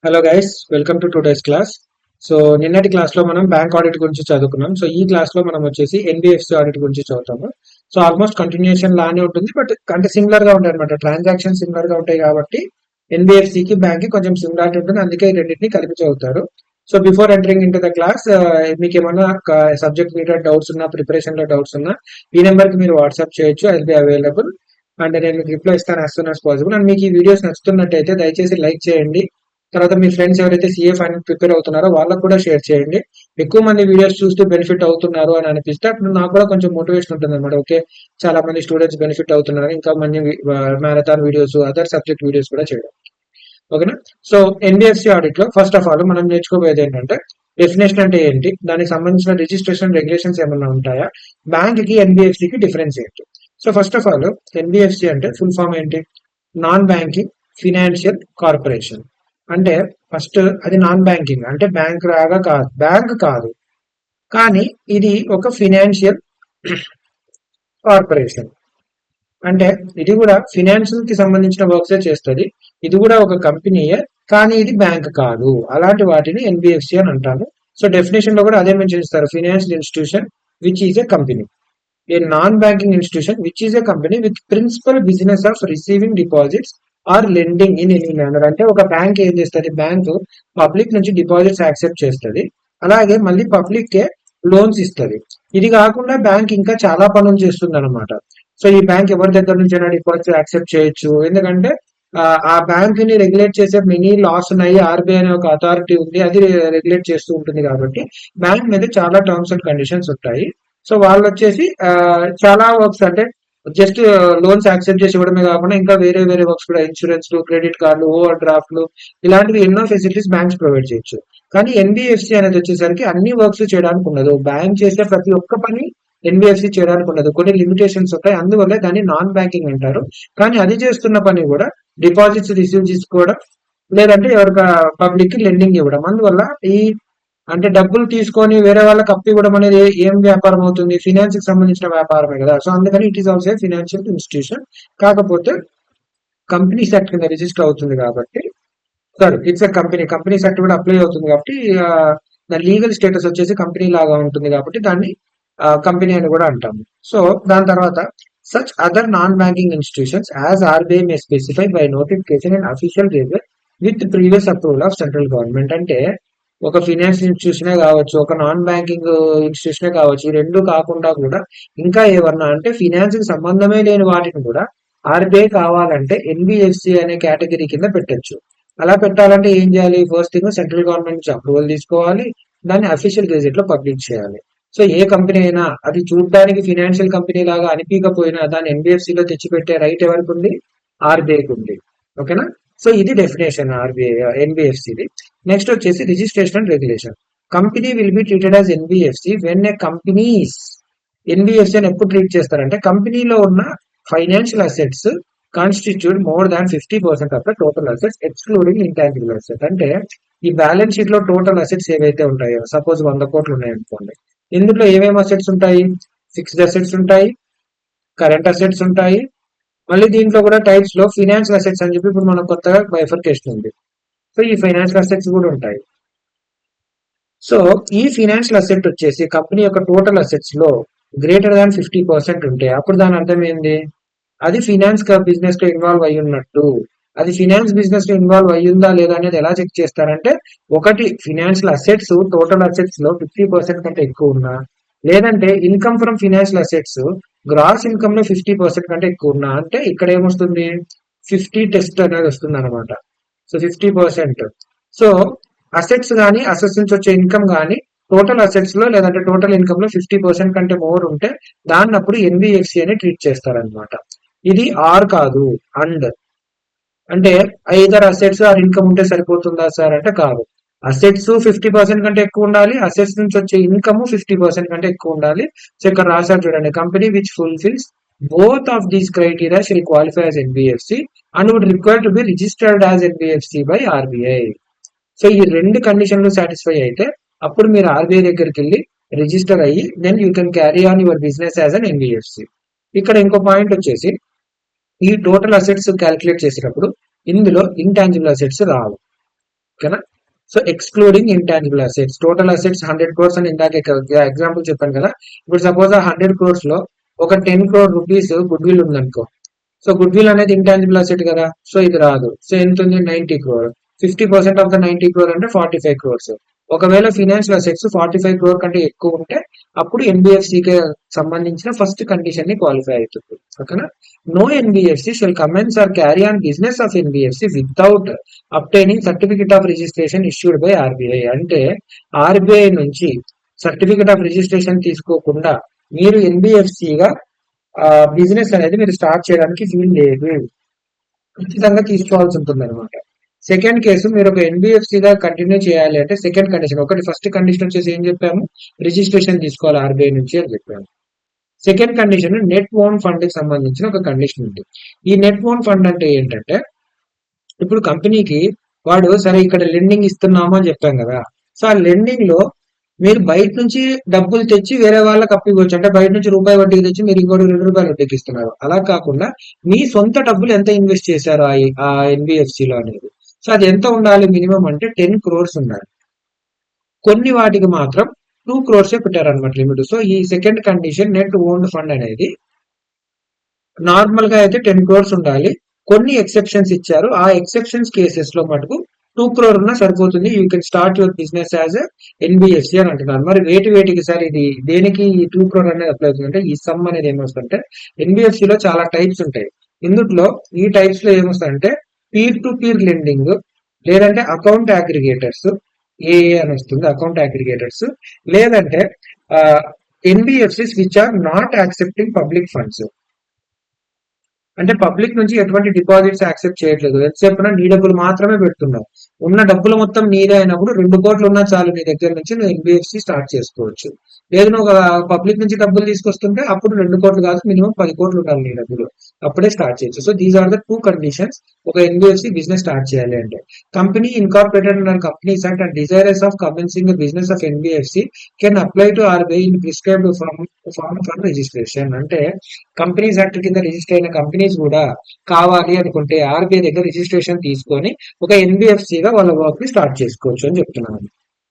Hello guys, welcome to today's class. So నిన్నటి class లో మనం బ్యాంక్ ఆడిట్ గురించి చదువుకున్నాం. సో ఈ క్లాస్ లో మనం వచ్చేసి ఎన్బిఎఫ్సి ఆడిట్ గురించి చదువుతాము. సో ఆల్మోస్ట్ కంటిన్యూషన్ లానే ఉంటుంది, బట్ అంటే సిమిలర్ గా ఉంటాయి అనమాట. ట్రాన్సాక్షన్ సిమిలర్ గా ఉంటాయి కాబట్టి ఎన్బిఎఫ్సి కి బ్యాంక్ కి కొంచెం సిమిలారిటీ ఉంటుంది, అందుకే ఈ రెండింటిని కలిపి చదువుతారు. So before entering in to the class, మీకు ఏమైనా సబ్జెక్ట్ మీద డౌట్స్ ఉన్నా, ప్రిపరేషన్ లో డౌట్స్ ఉన్నా, ఈ నెంబర్ కి మీరు వాట్సాప్ చేయొచ్చు. I will be available and నేను మీకు రిప్లై ఇస్తాను as soon as possible. And మీకు ఈ వీడియోస్ నచ్చుతున్నట్టయితే దయచేసి లైక్ చేయండి. తర్వాత మీ ఫ్రెండ్స్ ఎవరైతే సీఏ ఫైనల్ ప్రిపేర్ అవుతున్నారో వాళ్ళకు కూడా షేర్ చేయండి. ఎక్కువ మంది వీడియోస్ చూస్తూ బెనిఫిట్ అవుతున్నారు అని అనిపిస్తే అప్పుడు నాకు కూడా కొంచెం మోటివేషన్ ఉంటుంది అనమాట. ఓకే, చాలా మంది స్టూడెంట్స్ బెనిఫిట్ అవుతున్నారు, ఇంకా మంది marathon videos, other subject videos కూడా చేయడం. ఓకేనా? సో ఎన్బిఎఫ్సి ఆడిట్ లో ఫస్ట్ ఆఫ్ ఆల్ మనం నేర్చుకోబోయేది ఏంటంటే డెఫినేషన్ అంటే ఏంటి, దానికి సంబంధించిన రిజిస్ట్రేషన్ రెగ్యులేషన్స్ ఏమైనా ఉంటాయా, బ్యాంక్ కి ఎన్బిఎఫ్సి కి డిఫరెన్స్ ఏంటి. So first of all NBFC అంటే ఫుల్ ఫామ్ ఏంటి? Non banking financial corporation. అంటే ఫస్ట్ అది నాన్ బ్యాంకింగ్ అంటే బ్యాంక్ లాగా కాదు, బ్యాంక్ కాదు, కానీ ఇది ఒక ఫినాన్షియల్ కార్పొరేషన్. అంటే ఇది కూడా ఫినాన్షియల్ కి సంబంధించిన వర్క్స్ చేస్తుంది. ఇది కూడా ఒక కంపెనీయే, కానీ ఇది బ్యాంక్ కాదు. అలాంటి వాటిని ఎన్బిఎఫ్సి అని అంటాము. సో డెఫినేషన్ లో కూడా అదే మెన్షన్ చేస్తారు, financial institution which is a company, a non banking institution which is a company with principal business of receiving deposits or lending in any manner. అంటే ఒక బ్యాంక్ ఏం చేస్తుంది, బ్యాంక్ పబ్లిక్ నుంచి deposits accept చేస్తుంది, అలాగే మళ్ళీ public కే loans ఇస్తుంది. ఇది కాకుండా బ్యాంక్ ఇంకా చాలా పనులు చేస్తుంది అనమాట. సో ఈ బ్యాంక్ ఎవరి దగ్గర నుంచి అయినా డిపాజిట్ యాక్సెప్ట్ చేయొచ్చు, ఎందుకంటే ఆ బ్యాంక్ ని రెగ్యులేట్ చేసే మెనీ లాస్ ఉన్నాయి. ఆర్బీఐ అనే ఒక అథారిటీ ఉంది, అది రెగ్యులేట్ చేస్తూ ఉంటుంది. కాబట్టి బ్యాంక్ మీద చాలా టర్మ్స్ అండ్ కండిషన్స్ ఉంటాయి. సో వాళ్ళు వచ్చేసి చాలా వర్క్స్ అంటే జస్ట్ లోన్స్ యాక్సెప్ట్ చేసి ఇవ్వడమే కాకుండా ఇంకా వేరే వేరే వర్క్స్ కూడా, ఇన్సూరెన్స్, క్రెడిట్ కార్డులు, ఓవర్ డ్రాఫ్ట్లు, ఇలాంటివి ఎన్నో ఫెసిలిటీస్ బ్యాంక్స్ ప్రొవైడ్ చేయొచ్చు. కానీ ఎన్బిఎఫ్సి అనేది వచ్చేసరికి అన్ని వర్క్స్ చేయడానికి ఉండదు. బ్యాంక్ చేసే ప్రతి ఒక్క పని ఎన్బిఎఫ్సి చేయడానికి ఉండదు, కొన్ని లిమిటేషన్స్ ఉంటాయి. అందువల్ల దాన్ని నాన్ బ్యాంకింగ్ అంటారు. కానీ అది చేస్తున్న పని కూడా డిపాజిట్స్ రిసీవ్ చేసుకోవడం, లేదంటే ఎవరికి పబ్లిక్ కి లెండింగ్ ఇవ్వడం. అందువల్ల ఈ అంటే డబ్బులు తీసుకొని వేరే వాళ్ళకి అప్పు ఇవ్వడం అనేది ఏం వ్యాపారం అవుతుంది, ఫినాన్స్ కి సంబంధించిన వ్యాపారమే కదా. సో అందుకని it is also financial institution. కాకపోతే కంపెనీస్ యాక్ట్ కింద రిజిస్టర్ అవుతుంది కాబట్టి, sorry, it's a company, companies act కూడా అప్లై అవుతుంది కాబట్టి దాని లీగల్ స్టేటస్ వచ్చేసి కంపెనీ లాగా ఉంటుంది కాబట్టి దాన్ని కంపెనీ అని కూడా అంటాము. సో దాని తర్వాత such other non banking institutions as RBI May specify by notification and official gazette with previous approval of central government. అంటే ఒక ఫినాన్స్ ఇన్స్టిట్యూషనే కావచ్చు, ఒక నాన్ బ్యాంకింగ్ ఇన్స్టిట్యూషనే కావచ్చు, ఈ రెండు కాకుండా కూడా ఇంకా ఏమన్నా అంటే ఫినాన్స్ కి సంబంధమే లేని వాటిని కూడా ఆర్బీఐ కావాలంటే ఎన్బిఎఫ్సి అనే కేటగిరీ కింద పెట్టొచ్చు. అలా పెట్టాలంటే ఏం చేయాలి? ఫస్ట్ థింగ్ సెంట్రల్ గవర్నమెంట్ నుంచి అప్రూవల్ తీసుకోవాలి, దాన్ని అఫీషియల్ గెజెట్ లో పబ్లిష్ చేయాలి. సో ఏ కంపెనీ అయినా అది చూడడానికి ఫినాన్షియల్ కంపెనీ లాగా అనిపించకపోయినా దాన్ని ఎన్బిఎఫ్సి లో తెచ్చిపెట్టే రైట్ ఎవరికి ఉంది? ఆర్బీఐకి ఉంది. ఓకేనా? సో ఇది డెఫినేషన్ ఆర్బీఐ ఎన్బిఎఫ్సిది. నెక్స్ట్ వచ్చేసి registration and regulation. Company will be treated as NBFC when a companies, NBFC అని ఎప్పుడు ట్రీట్ చేస్తారంటే కంపెనీలో ఉన్న financial assets constitute more than 50% of the total assets excluding intangible asset. అంటే ఈ బ్యాలెన్స్ షీట్ లో total assets ఏవైతే ఉంటాయో, సపోజ్ 100 కోట్లు ఉన్నాయనుకోండి, ఇందులో ఏమేమి అసెట్స్ ఉంటాయి? ఫిక్స్డ్ అసెట్స్ ఉంటాయి, కరెంట్ అసెట్స్ ఉంటాయి, మళ్ళీ దీంట్లో కూడా టైప్స్ లో ఫినాన్షియల్ అసెట్స్ అని చెప్పి ఇప్పుడు మనకు కొత్తగా బైఫర్కేషన్ ఉంది. సో ఈ ఫైనాన్షియల్ అసెట్స్ కూడా ఉంటాయి. సో ఈ ఫినాన్షియల్ అసెట్ వచ్చేసి కంపెనీ యొక్క టోటల్ అసెట్స్ లో గ్రేటర్ దాన్ 50% ఉంటే అప్పుడు దాని అర్థం ఏంది? అది ఫినాన్స్ బిజినెస్ లో ఇన్వాల్వ్ అయి ఉన్నట్టు. అది ఫినాన్స్ బిజినెస్ లో ఇన్వాల్వ్ అయ్యిందా లేదా అనేది ఎలా చెక్ చేస్తారంటే, ఒకటి ఫినాన్షియల్ అసెట్స్ టోటల్ అసెట్స్ లో 50% కంటే ఎక్కువ ఉన్నా, లేదంటే income from financial assets gross income లో 50% కంటే ఎక్కువ ఉన్నా. అంటే ఇక్కడ ఏమొస్తుంది? 50 టెస్ట్ అనేది వస్తుంది అనమాట. సో 50%. సో అసెట్స్ కానీ అసెట్స్ నుంచి వచ్చే ఇన్కమ్ కానీ టోటల్ అసెట్స్ లో లేదంటే టోటల్ ఇన్కమ్ లో 50% కంటే మోర్ ఉంటే దాన్ని అప్పుడు ఎన్బిఎఫ్సి అని ట్రీట్ చేస్తారనమాట. ఇది ఆర్ కాదు, అండ్. అంటే ఐదర్ అసెట్స్ ఆర్ ఇన్కమ్ ఉంటే సరిపోతుందా సార్ అంటే కాదు. అసెట్స్ 50% కంటే ఎక్కువ ఉండాలి, అసెట్స్ నుంచి వచ్చే ఇన్కమ్ 50% కంటే ఎక్కువ ఉండాలి. సో ఇక్కడ రాశారు చూడండి, company which fulfils both of these criteria shall qualify as NBFC and would require to be registered as NBFC by RBI. So ఈ రెండు కండిషన్లు సాటిస్ఫై అయితే అప్పుడు మీరు ఆర్బీఐ దగ్గరికి వెళ్ళి రిజిస్టర్ అయ్యి then you can carry on your business as an NBFC. ఇక్కడ ఇంకో పాయింట్ వచ్చేసి ఈ టోటల్ అసెట్స్ క్యాలిక్యులేట్ చేసేటప్పుడు ఇందులో ఇంటాంజిబుల్ అసెట్స్ రావు. ఓకేనా. So excluding intangible assets, total assets 100 crores అని ఇందాక ఎగ్జాంపుల్ చెప్పాను కదా. ఇప్పుడు సపోజ్ ఆ 100 crores లో ఒక 10 crore రూపీస్ గుడ్ విల్ ఉందనుకో. సో గుడ్ విల్ అనేది ఇంటాంజిబుల్ అసెట్ కదా, సో ఇది రాదు. సో ఎంత ఉంది, 90 crore. 50% ఆఫ్ ద 90 crore అంటే 45 crores. ఒకవేళ ఫినాన్షియల్ అసెట్స్ 45 crore కంటే ఎక్కువ ఉంటే అప్పుడు ఎన్బిఎఫ్సికి సంబంధించిన ఫస్ట్ కండిషన్ ని క్వాలిఫై అవుతుంది. ఓకేనా. No NBFC shall commence or carry on business of NBFC without obtaining certificate of registration issued by RBI. అంటే ఆర్బీఐ నుంచి సర్టిఫికేట్ ఆఫ్ రిజిస్ట్రేషన్ తీసుకోకుండా మీరు ఎన్బిఎఫ్సిగా బిజినెస్ అనేది మీరు స్టార్ట్ చేయడానికి వీలు లేదు, ఖచ్చితంగా తీసుకోవాల్సి ఉంటుంది అనమాట. సెకండ్ కేసు, మీరు ఒక ఎన్బిఎఫ్సిగా కంటిన్యూ చేయాలి అంటే సెకండ్ కండిషన్, ఒకటి ఫస్ట్ కండిషన్ వచ్చేసి ఏం చెప్పాము, రిజిస్ట్రేషన్ తీసుకోవాలి ఆర్బీఐ నుంచి అని చెప్పాము. Second condition net own fund కి సంబంధించిన ఒక కండిషన్ ఉంది. ఈ నెట్ ఓన్ ఫండ్ అంటే ఏంటంటే, ఇప్పుడు కంపెనీకి వాడు సరే ఇక్కడ లెండింగ్ ఇస్తున్నాము అని చెప్పాం కదా. సో ఆ లెండింగ్ లో మీరు బయట నుంచి డబ్బులు తెచ్చి వేరే వాళ్ళకి అప్పివ్వచ్చు. అంటే బయట నుంచి రూపాయి వడ్డీకి తెచ్చి మీరు ఇంకోటి ₹2 వడ్డీకి ఇస్తున్నారు. అలా కాకుండా మీ సొంత డబ్బులు ఎంత ఇన్వెస్ట్ చేశారు ఆ ఎన్బిఎఫ్సిలో అనేది. సో అది ఎంత ఉండాలి, మినిమం అంటే 10 crores ఉండాలి. కొన్ని వాటికి మాత్రం 2 crores పెట్టారనమాట లిమిట్. సో ఈ second condition net owned fund అనేది నార్మల్ గా అయితే 10 crores ఉండాలి. కొన్ని ఎక్సెప్షన్స్ ఇచ్చారు. ఆ ఎక్సెప్షన్స్ కేసెస్ లో మటుకు 2 crore ఉన్నా సరిపోతుంది. You can start your business as NBFC అని అంటున్నారు. మరి వేటికి సార్ ఇది దేనికి ఈ 2 crore అనేది అప్లై అవుతుంది అంటే, ఈ సమ్ అనేది ఏమొస్తుందంటే, ఎన్బిఎఫ్సి లో చాలా టైప్స్ ఉంటాయి. ఇందులో ఈ టైప్స్ లో ఏమొస్తుందంటే పీర్ టు పీర్ లెండింగ్, లేదంటే అకౌంట్ అగ్రిగేటర్స్, ఏఏ అని వస్తుంది అకౌంట్ అగ్రిగేటర్స్, లేదంటే NBFCs which are not accepting public funds. అంటే పబ్లిక్ నుంచి ఎటువంటి డిపాజిట్స్ యాక్సెప్ట్ చేయట్లేదు, ఎంతసేపు నీ డబ్బులు మాత్రమే పెడుతున్నావు. ఉన్న డబ్బులు మొత్తం నీదే అయినప్పుడు 2 కోట్లు ఉన్నా చాలు నీ దగ్గర నుంచి నువ్వు ఎన్బిఎఫ్సి స్టార్ట్ చేసుకోవచ్చు. లేదు నువ్వు పబ్లిక్ నుంచి డబ్బులు తీసుకొస్తుంటే అప్పుడు 2 కోట్లు కాదు, మినిమం 10 కోట్లు ఉండాలి నీ డబ్బులు, అప్పుడే స్టార్ట్ చేయొచ్చు. So these are the 2 conditions ఒక ఎన్బిఎఫ్సి బిజినెస్ స్టార్ట్ చేయాలి అంటే. Company incorporated under companies act and desirous of commencing business of NBFC can apply to RBI in prescribed form for registration. అంటే కంపెనీస్ యాక్ట్ కింద register అయిన companies కూడా కావాలి అనుకుంటే RBI దగ్గర రిజిస్ట్రేషన్ తీసుకొని ఒక ఎన్బిఎఫ్సిగా వాళ్ళ వర్క్ ని స్టార్ట్ చేసుకోవచ్చు అని చెప్తున్నాను.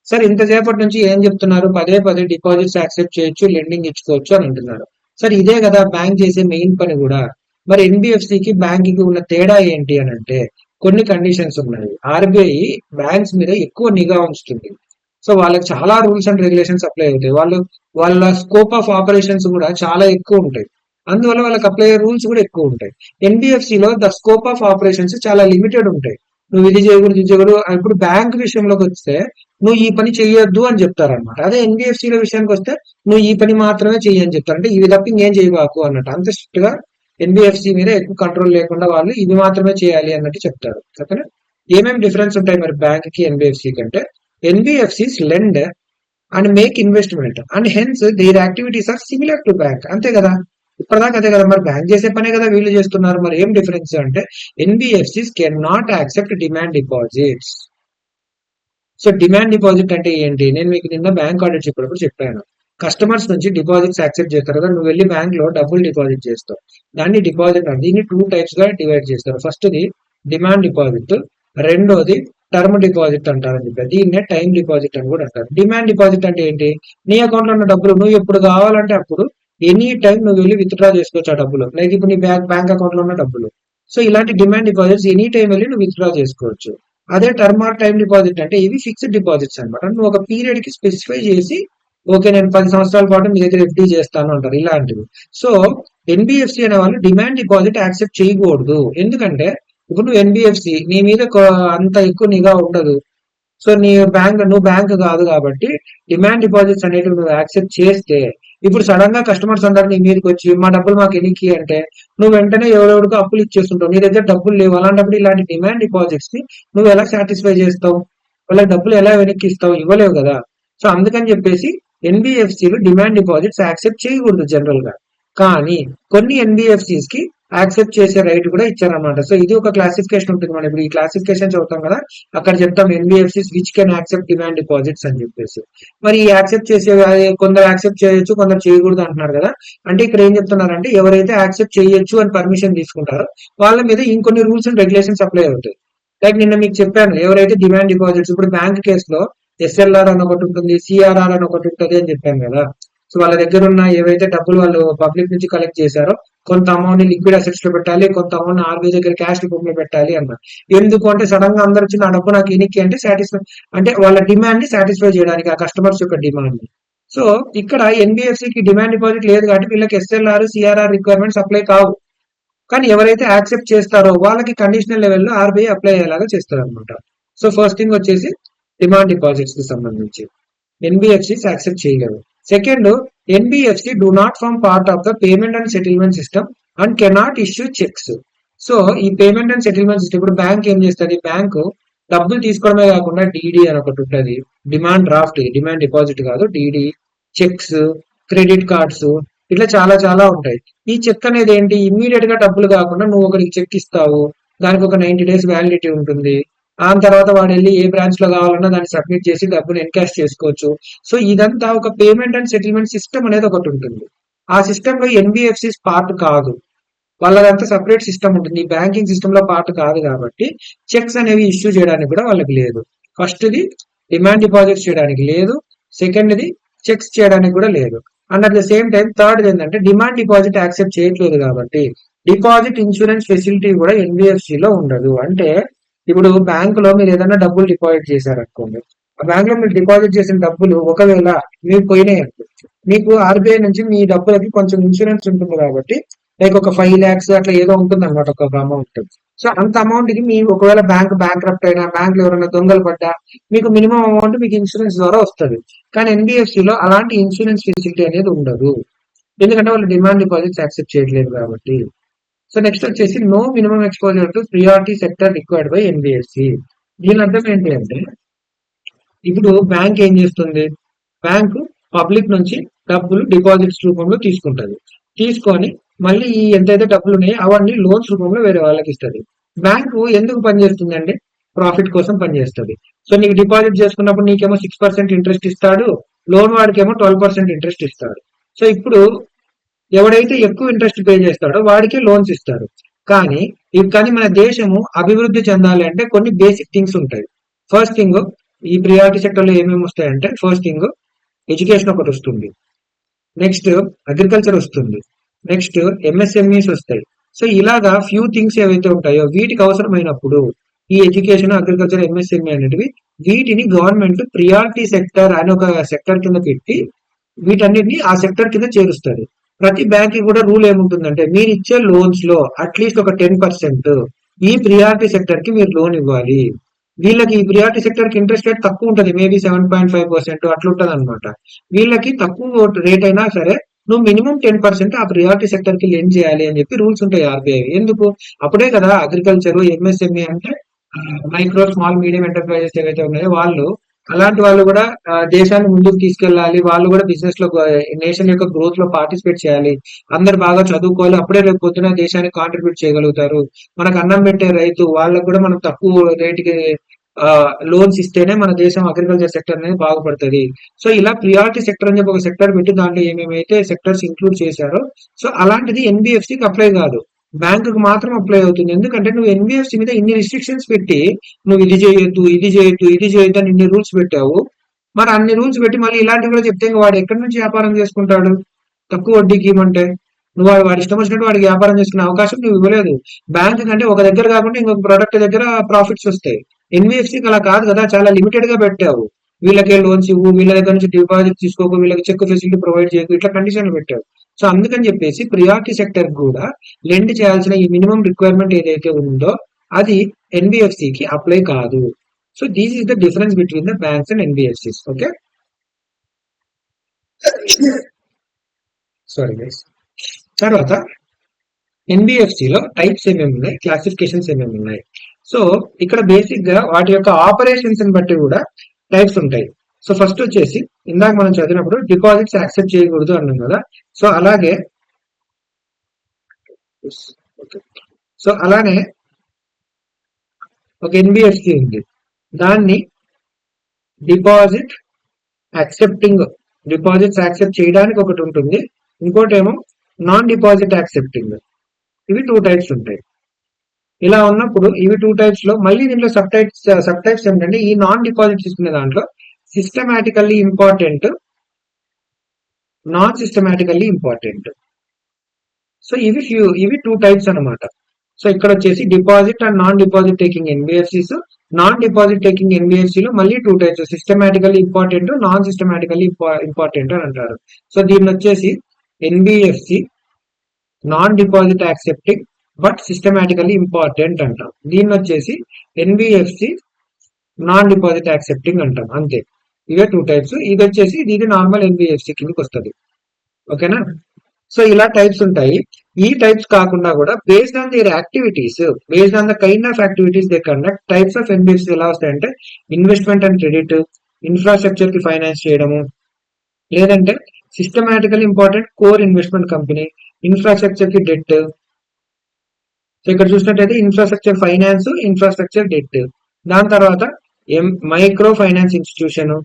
సార్ ఇంతసేపటి నుంచి ఏం చెప్తున్నారు, పదే డిపాజిట్స్ యాక్సెప్ట్ చేయొచ్చు, లెండింగ్ ఇచ్చుకోవచ్చు అని అంటున్నారు. సార్ ఇదే కదా బ్యాంక్ చేసే మెయిన్ పని కూడా. మరి ఎన్బిఎఫ్సికి బ్యాంక్ కి ఉన్న తేడా ఏంటి అని అంటే, కొన్ని కండిషన్స్ ఉన్నాయి. ఆర్బీఐ బ్యాంక్స్ మీద ఎక్కువ నిఘా ఉంచుతుంది. సో వాళ్ళకి చాలా రూల్స్ అండ్ రెగ్యులేషన్స్ అప్లై అవుతాయి. వాళ్ళ స్కోప్ ఆఫ్ ఆపరేషన్స్ కూడా చాలా ఎక్కువ ఉంటాయి. అందువల్ల వాళ్ళకి అప్లై అయ్యే రూల్స్ కూడా ఎక్కువ ఉంటాయి. ఎన్బిఎఫ్సిలో ద స్కోప్ ఆఫ్ ఆపరేషన్స్ చాలా లిమిటెడ్ ఉంటాయి. నువ్వు ఇది చేయకూడదు, ఇది చేయకూడదు. ఇప్పుడు బ్యాంక్ విషయంలోకి వస్తే నువ్వు ఈ పని చెయ్యొద్దు అని చెప్తారనమాట. అదే ఎన్బిఎఫ్సిల విషయానికి వస్తే నువ్వు ఈ పని మాత్రమే చెయ్యని చెప్తారు. అంటే ఇవి తప్ప ఇంకేం చేయబాకు అన్నట్టు. అంత స్ట్రిక్ట్ గా ఎన్బిఎఫ్సి మీద ఎక్కువ కంట్రోల్ లేకుండా వాళ్ళు ఇవి మాత్రమే చేయాలి అన్నట్టు చెప్తారు. ఓకేనా. ఏమేమి డిఫరెన్స్ ఉంటాయి మరి బ్యాంక్ కి ఎన్బిఎఫ్సి కంటే? NBFCs lend and make investment and hence their activities are similar to bank. అంతే కదా, ఇప్పటిదాకా అదే కదా. మరి బ్యాంక్ చేసే పనే కదా వీళ్ళు చేస్తున్నారు. మరి ఏం డిఫరెన్స్ అంటే, NBFCs can not accept demand deposits. So demand deposit అంటే ఏంటి, నేను మీకు నిన్న బ్యాంక్ ఆడిట్ చెప్పినప్పుడు చెప్పాను. కస్టమర్స్ నుంచి డిపాజిట్స్ యాక్సెప్ట్ చేస్తారు కదా, నువ్వు వెళ్ళి బ్యాంక్ లో డబ్బులు డిపాజిట్ చేస్తావు. దాన్ని డిపాజిట్ అంటే దీన్ని 2 types గా డివైడ్ చేస్తారు. ఫస్ట్ది డిమాండ్ డిపాజిట్, రెండోది టర్మ్ డిపాజిట్ అంటారని చెప్పి, దీన్నే టైం డిపాజిట్ అని కూడా అంటారు. డిమాండ్ డిపాజిట్ అంటే ఏంటి, నీ అకౌంట్ లో ఉన్న డబ్బులు నువ్వు ఎప్పుడు కావాలంటే అప్పుడు ఎనీ టైం నువ్వు వెళ్ళి విత్డ్రా చేసుకోవచ్చు ఆ డబ్బులు. లైక్ ఇప్పుడు నీ బ్యాంక్ అకౌంట్ లో ఉన్న డబ్బులు. సో ఇలాంటి డిమాండ్ డిపాజిట్స్ ఎనీ టైం వెళ్ళి నువ్వు విత్డ్రా చేసుకోవచ్చు. అదే టర్మ్ ఆర్ టైం డిపాజిట్ అంటే ఇవి ఫిక్స్డ్ డిపాజిట్స్ అనమాట. నువ్వు ఒక పీరియడ్ కి స్పెసిఫై చేసి, ఓకే నేను 10 సంవత్సరాల పాటు మీ దగ్గర ఎఫ్డీ చేస్తాను అంటారు, ఇలాంటివి. సో ఎన్బిఎఫ్సి అనే వాళ్ళు డిమాండ్ డిపాజిట్ యాక్సెప్ట్ చేయకూడదు. ఎందుకంటే ఇప్పుడు నువ్వు ఎన్బిఎఫ్సి, నీ మీద అంత ఎక్కువ నిఘా ఉండదు. సో నువ్వు బ్యాంక్ కాదు కాబట్టి డిమాండ్ డిపాజిట్స్ అనేవి నువ్వు యాక్సెప్ట్ చేస్తే, ఇప్పుడు సడన్ గా కస్టమర్స్ అందరు నీ మీదకి వచ్చి మా డబ్బులు మాకు ఎనికి అంటే, నువ్వు వెంటనే ఎవరెవరికో అప్పులు ఇచ్చేస్తుంటావు, నీ దగ్గర డబ్బులు లేవు. అలాంటప్పుడు ఇలాంటి డిమాండ్ డిపాజిట్స్ ని నువ్వు ఎలా సాటిస్ఫై చేస్తావు, వాళ్ళకి డబ్బులు ఎలా వెనక్కి ఇస్తావు, ఇవ్వలేవు కదా. సో అందుకని చెప్పేసి ఎన్బిఎఫ్సిలు డిమాండ్ డిపాజిట్స్ యాక్సెప్ట్ చేయకూడదు జనరల్ గా. కానీ కొన్ని ఎన్బిఎఫ్సిస్ కి యాక్సెప్ట్ చేసే రైట్ కూడా ఇచ్చారన్నమాట. సో ఇది ఒక క్లాసిఫికేషన్ ఉంటుంది. మనం ఇప్పుడు ఈ క్లాసిఫికేషన్ చదువుతాం కదా, అక్కడ చెప్తాం NBFCs which can accept demand deposits అని చెప్పేసి. మరి ఈ యాక్సెప్ట్ చేసే కొందరు యాక్సెప్ట్ చేయొచ్చు, కొందరు చేయకూడదు అంటున్నారు కదా. అంటే ఇక్కడ ఏం చెప్తున్నారంటే, ఎవరైతే యాక్సెప్ట్ చేయొచ్చు అని పర్మిషన్ తీసుకుంటారో వాళ్ళ మీద ఇంకొన్ని రూల్స్ అండ్ రెగ్యులేషన్స్ అప్లై అవుతాయి. లైక్ నిన్న మీకు చెప్పాను, ఎవరైతే డిమాండ్ డిపాజిట్స్, ఇప్పుడు బ్యాంక్ కేసులో ఎస్ఎల్ఆర్ అని ఒకటి ఉంటుంది, సిఆర్ఆర్ అని ఒకటి ఉంటుంది అని చెప్పాను కదా. సో వాళ్ళ దగ్గర ఉన్న ఏవైతే డబ్బులు వాళ్ళు పబ్లిక్ నుంచి కలెక్ట్ చేశారో కొంత అమౌంట్ ని లిక్విడ్ అసెట్స్ లో పెట్టాలి, కొంత అమౌంట్ ఆర్బీఐ దగ్గర క్యాష్ రూపంలో పెట్టాలి అన్నారు. ఎందుకు అంటే సడన్ గా అందరు వచ్చి నా డబ్బు నాకు ఎనికి అంటే సాటిస్ఫై, అంటే వాళ్ళ డిమాండ్ ని సాటిస్ఫై చేయడానికి, ఆ కస్టమర్స్ యొక్క డిమాండ్ ని. సో ఇక్కడ ఎన్బిఎఫ్సి కి డిమాండ్ డిపాజిట్ లేదు కాబట్టి వీళ్ళకి ఎస్ఎల్ఆర్ సిఆర్ఆర్ రిక్వైర్మెంట్స్ అప్లై కావు. కానీ ఎవరైతే యాక్సెప్ట్ చేస్తారో వాళ్ళకి కండిషనల్ లెవెల్లో ఆర్బీఐ అప్లై అయ్యేలాగా చేస్తారు అనమాట. సో ఫస్ట్ థింగ్ వచ్చేసి డిమాండ్ డిపాజిట్స్ కి సంబంధించి ఎన్బిఎఫ్సిస్ యాక్సెప్ట్ చేయలేవు. Second, NBFC do not form part of the payment and settlement system and cannot issue cheques. So ఈ పేమెంట్ అండ్ సెటిల్మెంట్ సిస్టమ్, ఇప్పుడు బ్యాంక్ ఏం చేస్తుంది, బ్యాంకు డబ్బులు తీసుకోవడమే కాకుండా డీడీ అని ఒకటి ఉంటుంది, డిమాండ్ డ్రాఫ్ట్, డిమాండ్ డిపాజిట్ కాదు, డీడీ, చెక్స్, క్రెడిట్ కార్డ్స్, ఇట్లా చాలా చాలా ఉంటాయి. ఈ చెక్ అనేది ఏంటి, ఇమ్మీడియట్ గా డబ్బులు కాకుండా నువ్వు ఒకరికి చెక్ ఇస్తావు, దానికి ఒక 90 days వ్యాలిడిటీ ఉంటుంది. ఆ తర్వాత వాడు వెళ్ళి ఏ బ్రాంచ్ లో కావాలన్నా దాన్ని సబ్మిట్ చేసి డబ్బులు ఎన్కాష్ చేసుకోవచ్చు. సో ఇదంతా ఒక పేమెంట్ అండ్ సెటిల్మెంట్ సిస్టమ్ అనేది ఒకటి ఉంటుంది. ఆ సిస్టమ్ లో ఎన్బిఎఫ్సిస్ పార్ట్ కాదు, వాళ్ళదంతా సపరేట్ సిస్టమ్ ఉంటుంది. ఈ బ్యాంకింగ్ సిస్టమ్ లో పార్ట్ కాదు కాబట్టి చెక్స్ అనేవి ఇష్యూ చేయడానికి కూడా వాళ్ళకి లేదు. ఫస్ట్ది డిమాండ్ డిపాజిట్స్ చేయడానికి లేదు, సెకండ్ది చెక్స్ చేయడానికి కూడా లేదు. And at the same time third ఏంటంటే డిమాండ్ డిపాజిట్ యాక్సెప్ట్ చేయట్లేదు కాబట్టి డిపాజిట్ ఇన్సూరెన్స్ ఫెసిలిటీ కూడా ఎన్బిఎఫ్సి లో ఉండదు. అంటే ఇప్పుడు బ్యాంక్ లో మీరు ఏదైనా డబ్బులు డిపాజిట్ చేశారనుకోండి, ఆ బ్యాంక్ లో మీరు డిపాజిట్ చేసిన డబ్బులు ఒకవేళ మీరు పోయినాయి, మీకు ఆర్బీఐ నుంచి మీ డబ్బులకి కొంచెం ఇన్సూరెన్స్ ఉంటుంది కాబట్టి లైక్ ఒక 5 lakhs అట్లా ఏదో ఉంటుంది అనమాట ఒక అమౌంట్. సో అంత అమౌంట్ కి మీ ఒకవేళ బ్యాంక్ బ్యాంక్రప్ట్ అయినా, బ్యాంక్ లో ఎవరైనా దొంగలు పడ్డా మీకు మినిమం అమౌంట్ మీకు ఇన్సూరెన్స్ ద్వారా వస్తుంది. కానీ ఎన్బిఎఫ్సి లో అలాంటి ఇన్సూరెన్స్ ఫెసిలిటీ అనేది ఉండదు, ఎందుకంటే వాళ్ళు డిమాండ్ డిపాజిట్స్ యాక్సెప్ట్ చేయట్లేదు కాబట్టి. సో నెక్స్ట్ వచ్చేసి no minimum exposure to priority sector required by NBFC. దీని అర్థం ఏంటి అంటే ఇప్పుడు బ్యాంక్ ఏం చేస్తుంది, బ్యాంకు పబ్లిక్ నుంచి డబ్బులు డిపాజిట్స్ రూపంలో తీసుకుంటది, తీసుకొని మళ్ళీ ఈ ఎంతైతే డబ్బులు ఉన్నాయో అవన్నీ లోన్స్ రూపంలో వేరే వాళ్ళకి ఇస్తుంది. బ్యాంకు ఎందుకు పనిచేస్తుంది అంటే ప్రాఫిట్ కోసం పనిచేస్తుంది. సో నీకు డిపాజిట్ చేసుకున్నప్పుడు నీకేమో 6% ఇంట్రెస్ట్ ఇస్తాడు, లోన్ వాడికేమో 12% ఇంట్రెస్ట్ ఇస్తాడు. సో ఇప్పుడు ఎవడైతే ఎక్కువ ఇంట్రెస్ట్ పే చేస్తాడో వాడికి లోన్స్ ఇస్తారు. కానీ మన దేశము అభివృద్ధి చెందాలి అంటే కొన్ని బేసిక్ థింగ్స్ ఉంటాయి. ఫస్ట్ థింగ్, ఈ ప్రియారిటీ సెక్టర్ లో ఏమేమి వస్తాయంటే ఫస్ట్ థింగ్ ఎడ్యుకేషన్ ఒకటి వస్తుంది, నెక్స్ట్ అగ్రికల్చర్ వస్తుంది, నెక్స్ట్ ఎంఎస్ఎంఈస్ వస్తాయి. సో ఇలాగా ఫ్యూ థింగ్స్ ఏవైతే ఉంటాయో వీటికి అవసరమైనప్పుడు ఈ ఎడ్యుకేషన్, అగ్రికల్చర్, ఎంఎస్ఎంఈ అనేటివి వీటిని గవర్నమెంట్ ప్రియారిటీ సెక్టర్ అని ఒక సెక్టర్ కింద పెట్టి వీటన్నిటిని ఆ సెక్టర్ కింద చేరుస్తారు. ప్రతి బ్యాంక్ కూడా రూల్ ఏముంటుందంటే మీరు ఇచ్చే లోన్స్ లో అట్లీస్ట్ ఒక 10% ఈ ప్రియారిటీ సెక్టర్ కి మీరు లోన్ ఇవ్వాలి. వీళ్ళకి ఈ ప్రియారిటీ సెక్టర్ కి ఇంట్రెస్ట్ రేట్ తక్కువ ఉంటుంది, మేబీ 7.5% అట్లా ఉంటుంది అనమాట. వీళ్ళకి తక్కువ రేట్ అయినా సరే నువ్వు మినిమం 10% ఆ ప్రియారిటీ సెక్టర్ కి లెండ్ చేయాలి అని చెప్పి రూల్స్ ఉంటాయి ఆర్బీఐ. ఎందుకు, అప్పుడే కదా అగ్రికల్చర్, ఎంఎస్ఎంఈ అంటే మైక్రో స్మాల్ మీడియం ఎంటర్ప్రైజెస్ ఏవైతే ఉన్నాయో వాళ్ళు, అలాంటి వాళ్ళు కూడా దేశాన్ని ముందుకు తీసుకెళ్లాలి, వాళ్ళు కూడా బిజినెస్ లో నేషన్ యొక్క గ్రోత్ లో పార్టిసిపేట్ చేయాలి, అందరు బాగా చదువుకోవాలి, అప్పుడే రేపు పొద్దున దేశానికి కాంట్రిబ్యూట్ చేయగలుగుతారు. మనకు అన్నం పెట్టే రైతు వాళ్ళకు కూడా మనం తక్కువ రేటుకి లోన్స్ ఇస్తేనే మన దేశం అగ్రికల్చర్ సెక్టర్ అనేది బాగుపడుతుంది. సో ఇలా ప్రియారిటీ సెక్టర్ అని చెప్పి ఒక సెక్టర్ పెట్టి దాంట్లో ఏమేమైతే సెక్టర్స్ ఇంక్లూడ్ చేశారో సో అలాంటిది ఎన్బిఎఫ్సికి అప్లై కాదు, బ్యాంకుకు మాత్రం అప్లై అవుతుంది. ఎందుకంటే నువ్వు ఎన్బిఎఫ్సి మీద ఇన్ని రిస్ట్రిక్షన్స్ పెట్టి నువ్వు ఇది చేయొద్దు, ఇది చేయొద్దు, ఇది చేయొద్దు అని ఇన్ని రూల్స్ పెట్టావు. మరి అన్ని రూల్స్ పెట్టి మళ్ళీ ఇలాంటివి కూడా చెప్తే వాడు ఎక్కడి నుంచి వ్యాపారం చేసుకుంటాడు, తక్కువ వడ్డీకి ఇవ్వమంటే? నువ్వు వాడి ఇష్టం వచ్చినట్టు వాడికి వ్యాపారం చేసుకునే అవకాశం నువ్వు ఇవ్వలేదు. బ్యాంక్ కంటే ఒక దగ్గర కాకుండా ఇంకొక ప్రొడక్ట్ దగ్గర ప్రాఫిట్స్ వస్తాయి. ఎన్బిఎఫ్సికి అలా కాదు కదా, చాలా లిమిటెడ్ గా పెట్టావు. వీళ్ళకే లోన్స్ ఇవ్వు, వీళ్ళ దగ్గర నుంచి డిపాజిట్ తీసుకోకు, వీళ్ళకి చెక్ ఫెసిలిటీ ప్రొవైడ్ చేయకు, ఇట్లా కండిషన్లు పెట్టావు. సో అందుకని చెప్పేసి ప్రియారిటీ సెక్టర్ కూడా లెండ్ చేయాల్సిన ఈ మినిమం రిక్వైర్మెంట్ ఏదైతే ఉందో అది ఎన్బిఎఫ్సికి అప్లై కాదు. So this is the difference between the banks and NBFCs. Okay, sorry guys. తర్వాత ఎన్బిఎఫ్సిలో టైప్స్ ఏమేమి ఉన్నాయి, క్లాసిఫికేషన్స్ ఏమేమి ఉన్నాయి. సో ఇక్కడ బేసిక్ గా వాటి యొక్క ఆపరేషన్స్ ని బట్టి కూడా టైప్స్ ఉంటాయి. సో ఫస్ట్ వచ్చేసి ఇందాక మనం చదివినప్పుడు డిపాజిట్స్ యాక్సెప్ట్ చేయకూడదు అన్నాం కదా. సో అలాగే ఒక ఎన్బిఎఫ్సి ఉంది, దాన్ని డిపాజిట్స్ యాక్సెప్ట్ చేయడానికి ఒకటి ఉంటుంది, ఇంకోటి ఏమో నాన్ డిపాజిట్ యాక్సెప్టింగ్. ఇవి 2 టైప్స్ ఉంటాయి. ఇలా ఉన్నప్పుడు ఇవి 2 టైప్స్ లో మళ్ళీ దీంట్లో సబ్ టైప్స్ ఏంటంటే ఈ నాన్ డిపాజిట్ తీసుకునే దాంట్లో systematically important, non systematically important. So ఇవి 2 టైప్స్ అన్నమాట. సో ఇక్కడ వచ్చేసి deposit and non deposit taking NBFCs, non deposit taking NBFC లో మళ్ళీ 2 types, systematically important, non systematically important అని అంటారు. సో దీన్ని వచ్చేసి NBFC non deposit accepting but systematically important అంటాం. దీన్ని వచ్చేసి ఎన్బిఎఫ్సి నాన్ డిపాజిట్ యాక్సెప్టింగ్ అంటాం. అంతే, ఇవే 2 టైప్స్. ఇది వచ్చేసి ఇది నార్మల్ ఎన్బిఎఫ్సి కిందకి వస్తుంది. ఓకేనా? సో ఇలా టైప్స్ ఉంటాయి. ఈ టైప్స్ కాకుండా కూడా based on their activities, based on the kind of activities they conduct, types of NBFC ఎలా వస్తాయంటే ఇన్వెస్ట్మెంట్ అండ్ క్రెడిట్, ఇన్ఫ్రాస్ట్రక్చర్ కి ఫైనాన్స్ చేయడము, లేదంటే systematical important core investment company, infrastructure కి డెట్. సో ఇక్కడ చూసినట్టయితే ఇన్ఫ్రాస్ట్రక్చర్ ఫైనాన్స్, ఇన్ఫ్రాస్ట్రక్చర్ డెట్. దాని తర్వాత మైక్రో ఫైనాన్స్ ఇన్స్టిట్యూషన్,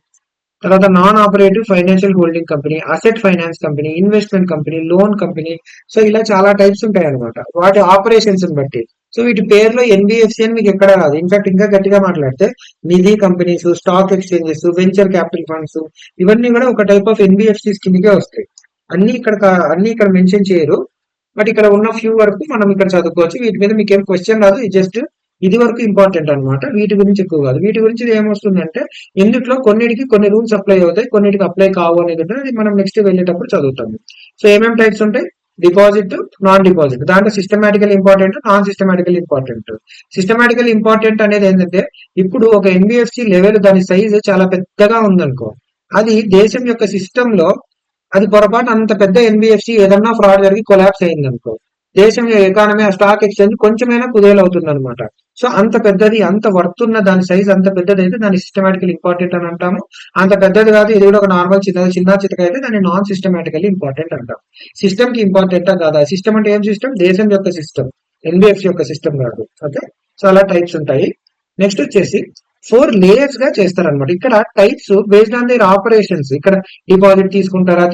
తర్వాత non operative financial holding company, asset finance company, investment company, loan company. So ఇలా చాలా టైప్స్ ఉంటాయి అనమాట వాటి ఆపరేషన్స్ బట్టి. సో వీటి పేరులో ఎన్బిఎఫ్సి అని మీకు ఎక్కడ రాదు. ఇన్ఫాక్ట్ ఇంకా గట్టిగా మాట్లాడితే Nidhi companies, stock exchanges, venture capital funds, ఇవన్నీ కూడా ఒక టైప్ ఆఫ్ ఎన్బిఎఫ్సిస్ కిందకే వస్తాయి. అన్ని ఇక్కడ మెన్షన్ చేయరు, బట్ ఇక్కడ ఉన్న ఫ్యూ వరకు మనం ఇక్కడ చదువుకోవచ్చు. వీటి మీద మీకు ఏం క్వశ్చన్ రాదు, జస్ట్ ఇది వరకు ఇంపార్టెంట్ అనమాట. వీటి గురించి ఎక్కువ కాదు. వీటి గురించి ఏమొస్తుందంటే ఎందుట్లో కొన్నిటికి కొన్ని రూల్స్ అప్లై అవుతాయి, కొన్నిటికి అప్లై కావు అనేది అది మనం నెక్స్ట్ వెళ్ళేటప్పుడు చదువుతాము. సో ఏమేమి టైప్స్ ఉంటాయి? Deposit, non deposit. దాంట్లో systematical important, non systematical important. Systematical important అనేది ఏంటంటే ఇప్పుడు ఒక ఎన్బిఎఫ్సి లెవెల్ దాని సైజ్ చాలా పెద్దగా ఉందనుకో, అది దేశం యొక్క సిస్టమ్ లో అది పొరపాటు అంత పెద్ద ఎన్బిఎఫ్సి ఏదన్నా ఫ్రాడ్ జరిగి కొలాప్స్ అయింది అనుకో, దేశం ఎకానమీ ఆ స్టాక్ ఎక్స్చేంజ్ కొంచెమైనా కుదేలు అవుతుంది అనమాట. సో అంత పెద్దది, అంత వర్త్ ఉన్న దాని సైజ్ అంత పెద్దది అయితే దాన్ని సిస్టమాటికల్ ఇంపార్టెంట్ అని అంటాము. అంత పెద్దది కాదు, ఇది కూడా ఒక నార్మల్ చిన్న చితక అయితే దాన్ని నాన్ సిస్టమాటికల్ ఇంపార్టెంట్ అంటాం. సిస్టమ్ కి ఇంపార్టెంటా కాదా? సిస్టమ్ అంటే ఏం సిస్టమ్? దేశం యొక్క సిస్టమ్, ఎన్బిఎఫ్సి యొక్క సిస్టమ్ కాదు. ఓకే, చాలా టైప్స్ ఉంటాయి. నెక్స్ట్ వచ్చేసి 4 లేయర్స్ గా చేస్తారనమాట. ఇక్కడ types based on there operations. ఇక్కడ డిపాజిట్ తీసుకుంటారా,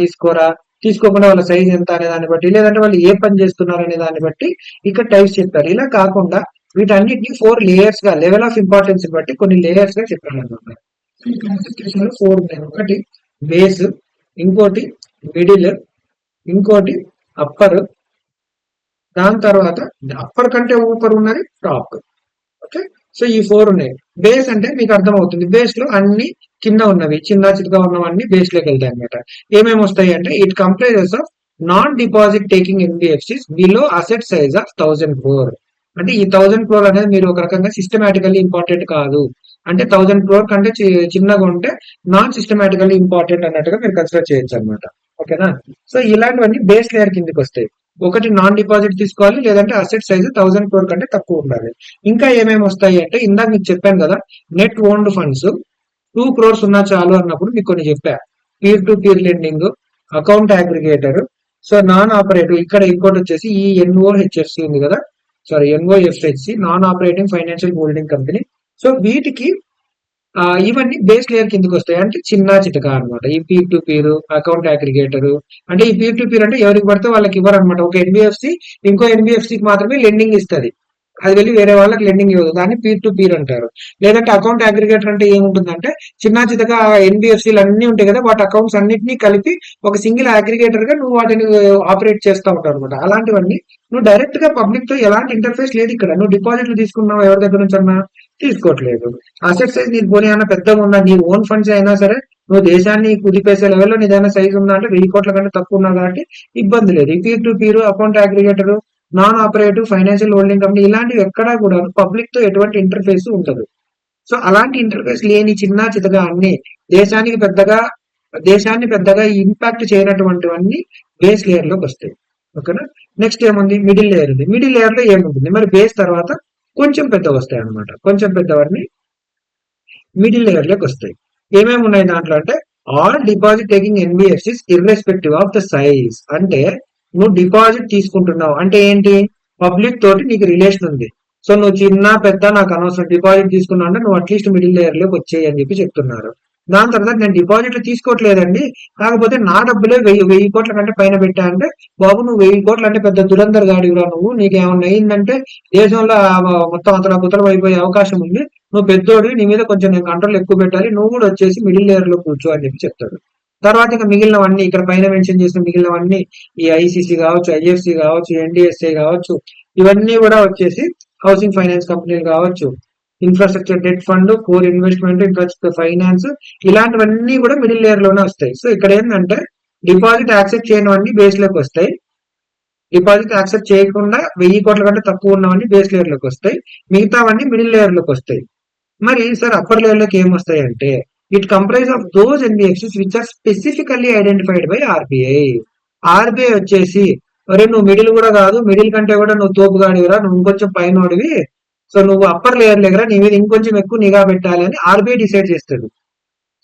తీసుకోకుండా వాళ్ళ సైజ్ ఎంత అనే దాన్ని బట్టి, లేదంటే వాళ్ళు ఏ పని చేస్తున్నారు అనే దాన్ని బట్టి ఇక్కడ టైప్స్ చెప్తారు. ఇలా కాకుండా వీటన్నిటిని 4 లేయర్స్ గా, లెవెల్ ఆఫ్ ఇంపార్టెన్స్ బట్టి కొన్ని లేయర్స్ గా చెప్పారు అనమాట. క్లాసిఫికేషన్ లో 4 ఉన్నాయి. ఒకటి బేస్, ఇంకోటి మిడిల్, ఇంకోటి అప్పర్, దాని తర్వాత అప్పర్ కంటే ఊపర్ ఉన్నది టాప్. ఓకే, సో ఈ 4 ఉన్నాయి. బేస్ అంటే మీకు అర్థమవుతుంది, బేస్ లో అన్ని కింద ఉన్నవి చిన్న చితగా ఉన్నవన్నీ బేస్ లోకి వెళ్తాయి అనమాట. ఏమేమి వస్తాయి అంటే it comprises of non deposit taking NBFCs below asset size of 1000 crore. అంటే ఈ 1000 crore అనేది మీరు ఒక రకంగా సిస్టమాటికల్లీ ఇంపార్టెంట్ కాదు అంటే 1000 crore కంటే చిన్నగా ఉంటే నాన్ సిస్టమాటికల్లీ ఇంపార్టెంట్ అన్నట్టుగా మీరు కన్సిడర్ చేయొచ్చు అనమాట. ఓకేనా? సో ఇలాంటివన్నీ బేస్ లేయర్ కిందకి వస్తాయి. ఒకటి నాన్ డిపాజిట్ తీసుకోవాలి, లేదంటే అసెట్ సైజ్ 1000 crore కంటే తక్కువ ఉండాలి. ఇంకా ఏమేమి వస్తాయి అంటే ఇందాక మీకు చెప్పాను కదా, నెట్ ఓన్డ్ ఫండ్స్ 2 crores ఉన్నా చాలు అన్నప్పుడు మీకు కొన్ని చెప్పా. Peer to peer lending, account aggregator, so non operative. ఇక్కడ ఇంకోటి వచ్చేసి ఈ ఎన్ఓహెచ్ఎఫ్సి ఉంది కదా, sorry NOFHC, non operating financial holding company. So వీటికి ఇవన్నీ బేస్ లేయర్ కిందకి వస్తాయి. అంటే చిన్న చితక అనమాట. ఈ peer to peer, account aggregator. అంటే ఈ పీర్ టు పీర్ అంటే ఎవరికి పడితే వాళ్ళకి ఇవ్వరు అనమాట. ఒక ఎన్బిఎఫ్సి ఇంకో ఎన్బిఎఫ్సికి మాత్రమే లెండింగ్ ఇస్తుంది, అది వెళ్ళి వేరే వాళ్ళకి లెండింగ్ ఇవ్వదు. దాన్ని పీర్ టు పీర్ అంటారు. లేదంటే అకౌంట్ అగ్రిగేటర్ అంటే ఏముంటుందంటే చిన్న చితగా ఎన్బిఎఫ్సీలు అన్ని ఉంటాయి కదా, వాటి అకౌంట్స్ అన్నింటినీ కలిపి ఒక సింగిల్ అగ్రిగేటర్ గా నువ్వు వాటిని ఆపరేట్ చేస్తూ ఉంటావు అనమాట. అలాంటివన్నీ నువ్వు డైరెక్ట్ గా పబ్లిక్ తో ఎలాంటి ఇంటర్ఫేస్ లేదు. ఇక్కడ నువ్వు డిపాజిట్లు తీసుకున్నావు ఎవరి దగ్గర నుంచి అన్నా, తీసుకోవట్లేదు. అసెట్ సైజ్ నీకు పోనీ అన్న పెద్దగా ఉన్నా, నీ ఓన్ ఫండ్స్ అయినా సరే నువ్వు దేశాన్ని కుదిపేసే లెవెల్లో నీదైనా సైజ్ ఉందా అంటే 1000 కోట్ల కంటే తక్కువ ఉన్నా కాబట్టి ఇబ్బంది లేదు. ఈ peer to peer, account aggregator, non operative financial holding company ఇలాంటివి ఎక్కడా కూడా పబ్లిక్ తో ఎటువంటి ఇంటర్ఫేస్ ఉండదు. సో అలాంటి ఇంటర్ఫేస్ లేని చిన్న చితగా అన్ని దేశాన్ని పెద్దగా ఇంపాక్ట్ చేయనటువంటివన్నీ బేస్ లేయర్ లోకి వస్తాయి. ఓకేనా? నెక్స్ట్ ఏముంది? మిడిల్ లేయర్ ఉంది. మిడిల్ లేయర్ లో ఏముంటుంది మరి? బేస్ తర్వాత కొంచెం పెద్ద వస్తాయి అనమాట. కొంచెం పెద్దవన్నీ మిడిల్ లేయర్ లోకి వస్తాయి. ఏమేమి ఉన్నాయి దాంట్లో అంటే all deposit taking NBFCs irrespective of the size. అంటే నువ్వు డిపాజిట్ తీసుకుంటున్నావు అంటే ఏంటి? పబ్లిక్ తోటి నీకు రిలేషన్ ఉంది. సో నువ్వు చిన్న పెద్ద నాకు అనవసరం, డిపాజిట్ తీసుకున్నావు అంటే నువ్వు అట్లీస్ట్ మిడిల్ లేయర్ లోకి వచ్చేయి అని చెప్పి చెప్తున్నారు. దాని తర్వాత నేను డిపాజిట్లు తీసుకోవట్లేదండి, కాకపోతే నా డబ్బులే 1000 కోట్ల కంటే పైన పెట్టా అంటే, బాబు నువ్వు 1000 కోట్లు అంటే పెద్ద దురంధర్ గాడివిరా నువ్వు, నీకేమన్నా అయిందంటే దేశంలో మొత్తం అతలాకుతలం అయిపోయే అవకాశం ఉంది, నువ్వు పెద్దోడివి, నీ మీద కొంచెం నేను కంట్రోల్ ఎక్కువ పెట్టాలి, నువ్వు కూడా వచ్చేసి మిడిల్ లేయర్ లో కూర్చో అని చెప్పి చెప్తాడు. తర్వాత ఇంకా మిగిలినవన్నీ ఇక్కడ పైన మెన్షన్ చేసిన మిగిలినవన్నీ ఈ ఐసిసి కావచ్చు, ఐఎఫ్సి కావచ్చు, ఎన్డిఎస్ఏ కావచ్చు, ఇవన్నీ కూడా వచ్చేసి హౌసింగ్ ఫైనాన్స్ కంపెనీలు కావచ్చు, infrastructure debt fund, core investment, infrastructure finance, ఇలాంటివన్నీ కూడా మిడిల్ లేయర్ లోనే వస్తాయి. సో ఇక్కడ ఏంటంటే డిపాజిట్ యాక్సెప్ట్ చేయనివన్నీ బేస్ లోకి వస్తాయి, డిపాజిట్ యాక్సెప్ట్ చేయకుండా 1000 కోట్ల కంటే తక్కువ ఉన్నవన్నీ బేస్ లేయర్ లోకి వస్తాయి, మిగతావన్నీ మిడిల్ లేయర్ లోకి వస్తాయి. మరి సార్ అప్పర్ లేయర్ లోకి ఏమొస్తాయి అంటే, it comprise of those NBFCs which are specifically identified by RBI. RBI వచ్చేసి అరే నువ్వు మిడిల్ కూడా కాదు, మిడిల్ కంటే కూడా నువ్వు తోపుగాడివిరా, నువ్వు ఇంకొంచెం పైనోడివి, సో నువ్వు అప్పర్ లేయర్ దగ్గర నీ మీద ఇంకొంచెం ఎక్కువ నిఘా పెట్టాలి అని ఆర్బీఐ డిసైడ్ చేస్తుంది.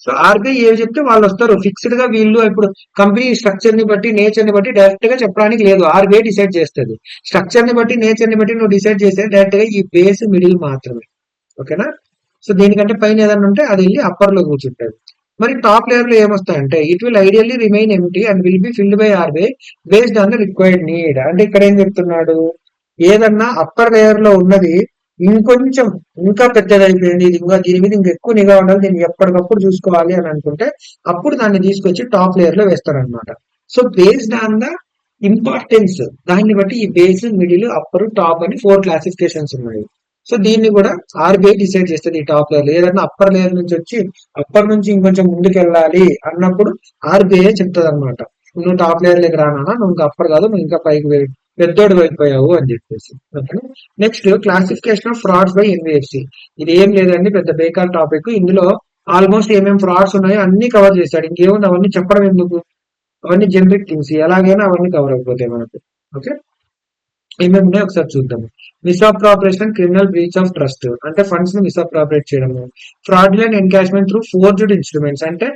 సో ఆర్బీఐ ఏమి చెప్తే వాళ్ళు వస్తారు, ఫిక్స్డ్ గా వీళ్ళు ఇప్పుడు కంపెనీ స్ట్రక్చర్ ని బట్టి నేచర్ ని బట్టి డైరెక్ట్ గా చెప్పడానికి లేదు, ఆర్బీఐ డిసైడ్ చేస్తుంది. స్ట్రక్చర్ ని బట్టి నేచర్ ని బట్టి నువ్వు డిసైడ్ చేస్తే డైరెక్ట్ గా ఈ బేస్ మిడిల్ మాత్రమే. ఓకేనా? సో దీనికంటే పైన ఏదైనా ఉంటే అది వెళ్ళి అప్పర్ లో కూర్చుంటుంది. మరి టాప్ లేయర్ లో ఏమొస్తాయంటే, it will ideally remain empty and will be filled by RBI based on the required need. అంటే ఇక్కడ ఏం చెప్తున్నాడు, ఏదన్నా అప్పర్ లేయర్ లో ఉన్నది ఇంకొంచెం ఇంకా పెద్దదైపోయింది, ఇది ఇంకా దీని మీద ఇంకా ఎక్కువ నిఘా ఉండాలి, దీన్ని ఎప్పటికప్పుడు చూసుకోవాలి అని అనుకుంటే అప్పుడు దాన్ని తీసుకొచ్చి టాప్ లేయర్ లో వేస్తారనమాట. So based on the importance దాన్ని బట్టి ఈ బేస్, మిడిల్, అప్పర్, టాప్ అని 4 క్లాసిఫికేషన్స్ ఉన్నాయి. సో దీన్ని కూడా ఆర్బీఐ డిసైడ్ చేస్తుంది. ఈ టాప్ లేయర్ ఏదన్నా అప్పర్ లేయర్ నుంచి వచ్చి అప్పర్ నుంచి ఇంకొంచెం ముందుకు వెళ్ళాలి అన్నప్పుడు ఆర్బీఐ చెప్తుంది అనమాట, నువ్వు టాప్ లేయర్ దగ్గర రానా, నువ్వు ఇంకా అప్పర్ కాదు, నువ్వు ఇంకా పైకి పెద్దోడు అయిపోయావు అని చెప్పేసి. ఓకేనా? Next classification of frauds by NBFC. ఇది ఏం లేదండి, పెద్ద బేకార్ టాపిక్. ఇందులో ఆల్మోస్ట్ ఏమేమి ఫ్రాడ్స్ ఉన్నాయో అన్ని కవర్ చేశాడు, ఇంకేముంది అవన్నీ చెప్పడం ఎందుకు, అవన్నీ జనరిక్ థింగ్స్, ఎలాగైనా అవన్నీ కవర్ అయిపోతాయి మనకు. ఓకే, ఏమేమి ఉన్నాయో ఒకసారి చూద్దాం. Misappropriation, criminal breach of trust అంటే ఫండ్స్ ని మిస్అప్రాపరేట్ చేయడము, fraudulent encashment through forged instruments అంటే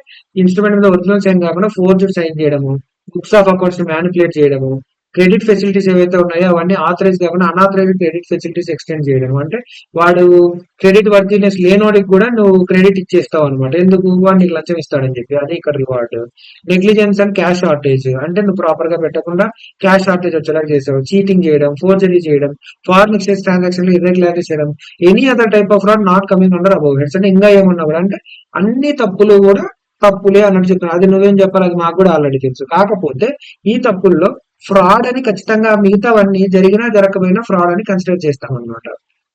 ఇన్స్ట్రుమెంట్ మీద ఒరిజినల్ సైన్ కాకుండా ఫోర్జ్డ్ సైన్ చేయడము, బుక్స్ ఆఫ్ అకౌంట్స్ ని మ్యానిపులేట్ చేయడము, క్రెడిట్ ఫెసిలిటీస్ ఏవైతే ఉన్నాయో అవన్నీ ఆథరైజ్ కాకుండా అన్ఆథరైజ్ క్రెడిట్ ఫెసిలిటీస్ ఎక్స్టెండ్ చేయడం. అంటే వాడు క్రెడిట్ వర్తీనెస్ లేనోడికి కూడా నువ్వు క్రెడిట్ ఇచ్చేస్తావు అనమాట, ఎందుకు, వాడు నీకు లంచం ఇస్తాడని చెప్పి, అది ఇక్కడ reward. Negligence and cash shortage అంటే నువ్వు ప్రాపర్ గా పెట్టకుండా క్యాష్ షార్టేజ్ వచ్చేలా చేసావు, చీటింగ్ చేయడం, ఫోర్జరీ చేయడం, ఫారెన్ ఎక్స్చేంజ్ ట్రాన్సాక్షన్ ఇర్రెగ్యులారిటీస్ చేయడం, any other type of fraud not coming under above heads. అంటే ఇంకా ఏమన్నా కూడా అంటే అన్ని తప్పులు కూడా తప్పులే అన్నట్టు చెప్తున్నారు. అది నువ్వేం చెప్పాలి, అది మాకు కూడా ఆల్రెడీ తెలుసు. కాకపోతే ఈ తప్పుల్లో ఫ్రాడ్ అని ఖచ్చితంగా మిగతావన్నీ జరిగినా జరగకపోయినా ఫ్రాడ్ అని కన్సిడర్ చేస్తాం అనమాట.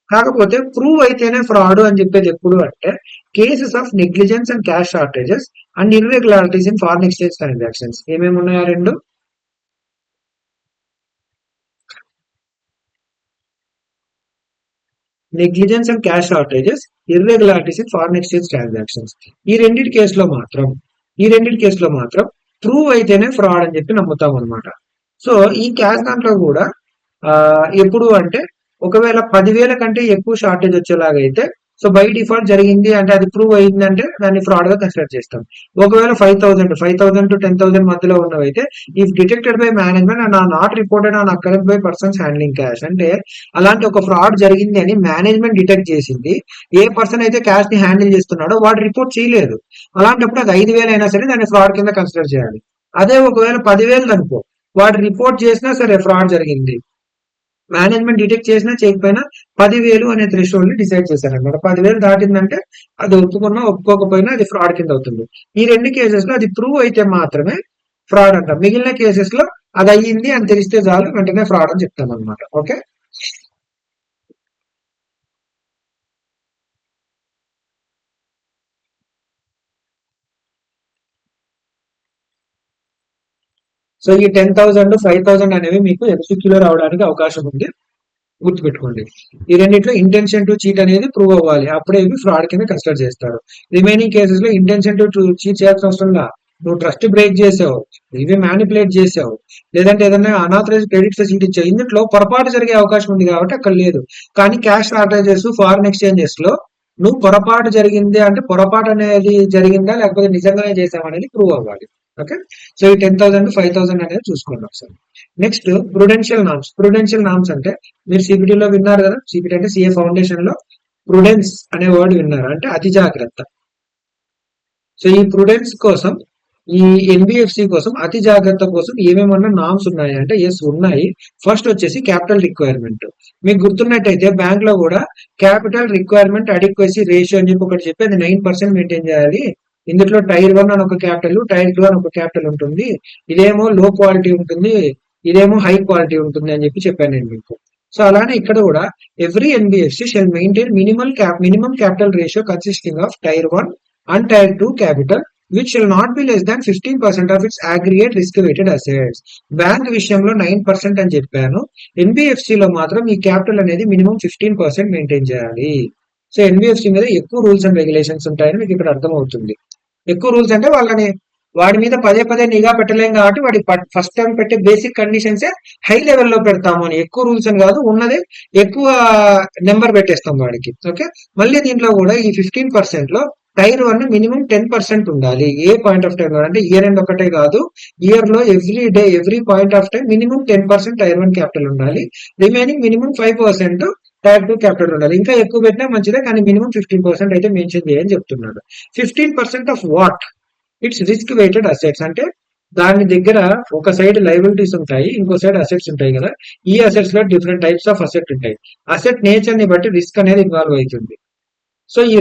కాకపోతే ప్రూవ్ అయితేనే ఫ్రాడ్ అని చెప్పేది ఎప్పుడు అంటే cases of negligence and cash shortages and irregularities in foreign exchange transactions. ఏమేమి ఉన్నాయా రెండు, negligence and cash shortages, irregularities in foreign exchange transactions. ఈ రెండింటి కేసులో మాత్రం ప్రూవ్ అయితేనే ఫ్రాడ్ అని చెప్పి నమ్ముతాం అనమాట. సో ఈ క్యాష్ దాంట్లో కూడా ఎప్పుడు అంటే ఒకవేళ 10,000 కంటే ఎక్కువ షార్టేజ్ వచ్చేలాగా అయితే సో బై డిఫాల్ట్ జరిగింది అంటే అది ప్రూవ్ అయిందంటే దాన్ని ఫ్రాడ్ గా కన్సిడర్ చేస్తాం. ఒకవేళ 5,000 to 10,000 మధ్యలో ఉన్నవైతే if detected by management and are not reported on occurrence by persons handling cash. అంటే అలాంటి ఒక ఫ్రాడ్ జరిగింది అని మేనేజ్మెంట్ డిటెక్ట్ చేసింది, ఏ పర్సన్ అయితే క్యాష్ ని హ్యాండిల్ చేస్తున్నాడో వాడు రిపోర్ట్ చేయలేదు, అలాంటప్పుడు అది 5,000 అయినా సరే దాన్ని ఫ్రాడ్ కింద కన్సిడర్ చేయాలి. అదే ఒకవేళ 10,000 అనుకో, వాడు రిపోర్ట్ చేసినా సరే ఫ్రాడ్ జరిగింది, మేనేజ్మెంట్ డిటెక్ట్ చేసినా చేయకపోయినా 10,000 అనే థ్రెషోల్డ్ డిసైడ్ చేశారనమాట. 10,000 దాటిందంటే అది ఒప్పుకున్నా ఒప్పుకోకపోయినా అది ఫ్రాడ్ కింద అవుతుంది. ఈ రెండు కేసెస్ లో అది ప్రూవ్ అయితే మాత్రమే ఫ్రాడ్ అంటాం, మిగిలిన కేసెస్ లో అది అయ్యింది అని తెలిస్తే చాలు వెంటనే ఫ్రాడ్ అని చెప్తాం అనమాట. ఓకే, సో ఈ 10,000 5,000 అనేవి మీకు ఎంసీక్యూలో రావడానికి అవకాశం ఉంది, గుర్తుపెట్టుకోండి. ఈ రెండిట్లో ఇంటెన్షన్ టు చీట్ అనేది ప్రూవ్ అవ్వాలి, అప్పుడే ఇవి ఫ్రాడ్ కింద కన్సిడర్ చేస్తారు. రిమైనింగ్ కేసెస్ లో ఇంటెన్షన్ టు చీట్ చేయాల్సిన అవసరం లా, నువ్వు ట్రస్ట్ బ్రేక్ చేసావు, ఇవి మ్యానిపులేట్ చేసావు, లేదంటే ఏదైనా అనాథరైజ్ క్రెడిట్ ఫెసిలిటీ ఇచ్చావు, ఇందులో పొరపాటు జరిగే అవకాశం ఉంది కాబట్టి అక్కడ లేదు. కానీ క్యాష్ షార్టేజెస్, ఫారెన్ ఎక్స్చేంజెస్ లో నువ్వు పొరపాటు జరిగింది అంటే పొరపాటు అనేది జరిగిందా లేకపోతే నిజంగానే చేసామనేది ప్రూవ్ అవ్వాలి. ఓకే, సో ఈ 10,000 to 5,000 అనేది చూసుకోండి ఒకసారి. నెక్స్ట్ ప్రుడెన్షియల్ నామ్స్ అంటే మీరు సిబిటీలో విన్నారు కదా, సిబిటీ అంటే సిఏ ఫౌండేషన్ లో ప్రుడెన్స్ అనే వర్డ్ విన్నారు, అంటే అతి జాగ్రత్త. సో ఈ ప్రుడెన్స్ కోసం, ఈ ఎన్బిఎఫ్సి కోసం, అతి జాగ్రత్త కోసం ఏమేమన్నా నామ్స్ ఉన్నాయి అంటే ఎస్ ఉన్నాయి. ఫస్ట్ వచ్చేసి క్యాపిటల్ రిక్వైర్మెంట్. మీకు గుర్తున్నట్టయితే బ్యాంక్ లో కూడా క్యాపిటల్ రిక్వైర్మెంట్ అడిక్వసీ రేషియో అని చెప్పి ఒకటి చెప్పి అది 9% మెయింటైన్ చేయాలి. ఇందులో టైర్ 1 అని ఒక క్యాపిటల్, టైర్ 2 అని ఒక క్యాపిటల్ ఉంటుంది. ఇదేమో లో క్వాలిటీ ఉంటుంది, ఇదేమో హై క్వాలిటీ ఉంటుంది అని చెప్పాను నేను మీకు. సో అలానే ఇక్కడ కూడా every NBFC shall maintain minimum capital ratio consisting of tier 1 and tier 2 capital which shall not be less than 15% of its aggregate risk weighted assets. Bank విషయంలో 9% అని చెప్పాను. ఎన్బిఎఫ్సి లో మాత్రం ఈ క్యాపిటల్ అనేది మినిమం 15% మెయింటైన్ చేయాలి. సో ఎన్బిఎఫ్సి మీద ఎక్కువ రూల్స్ అండ్ రెగ్యులేషన్స్ ఉంటాయని మీకు ఇక్కడ అర్థమవుతుంది. ఎక్కువ రూల్స్ అంటే వాడి మీద పదే పదే నిఘా పెట్టలేం కాబట్టి వాడి ఫస్ట్ టైం పెట్టే బేసిక్ కండిషన్స్ హై లెవెల్లో పెడతాము అని. ఎక్కువ రూల్స్ అని కాదు, ఉన్నదే ఎక్కువ నెంబర్ పెట్టేస్తాం వాడికి. ఓకే, మళ్ళీ దీంట్లో కూడా ఈ 15% లో టైర్ 1 మినిమం 10% ఉండాలి. ఏ పాయింట్ ఆఫ్ టైం అంటే ఇయర్ ఎండ్ ఒకటే కాదు, ఇయర్ లో every day every point of time minimum 10% tier 1 capital ఉండాలి. రిమైనింగ్ మినిమం 5% టైర్ 2 క్యాపిటల్ ఉండాలి. ఇంకా ఎక్కువ పెట్టినా మంచిదే, కానీ మినిమం 15% అయితే మెన్షన్ చేయని చెప్తున్నాడు. 15% of what? It's risk weighted assets. అంటే దాని దగ్గర ఒక సైడ్ లైబిలిటీస్ ఉంటాయి, ఇంకో సైడ్ అసెట్స్ ఉంటాయి కదా. ఈ అసెట్స్ లో డిఫరెంట్ టైప్స్ ఆఫ్ అసెట్ ఉంటాయి. అసెట్ నేచర్ ని బట్టి రిస్క్ అనేది ఇన్వాల్వ్ అవుతుంది. సో ఈ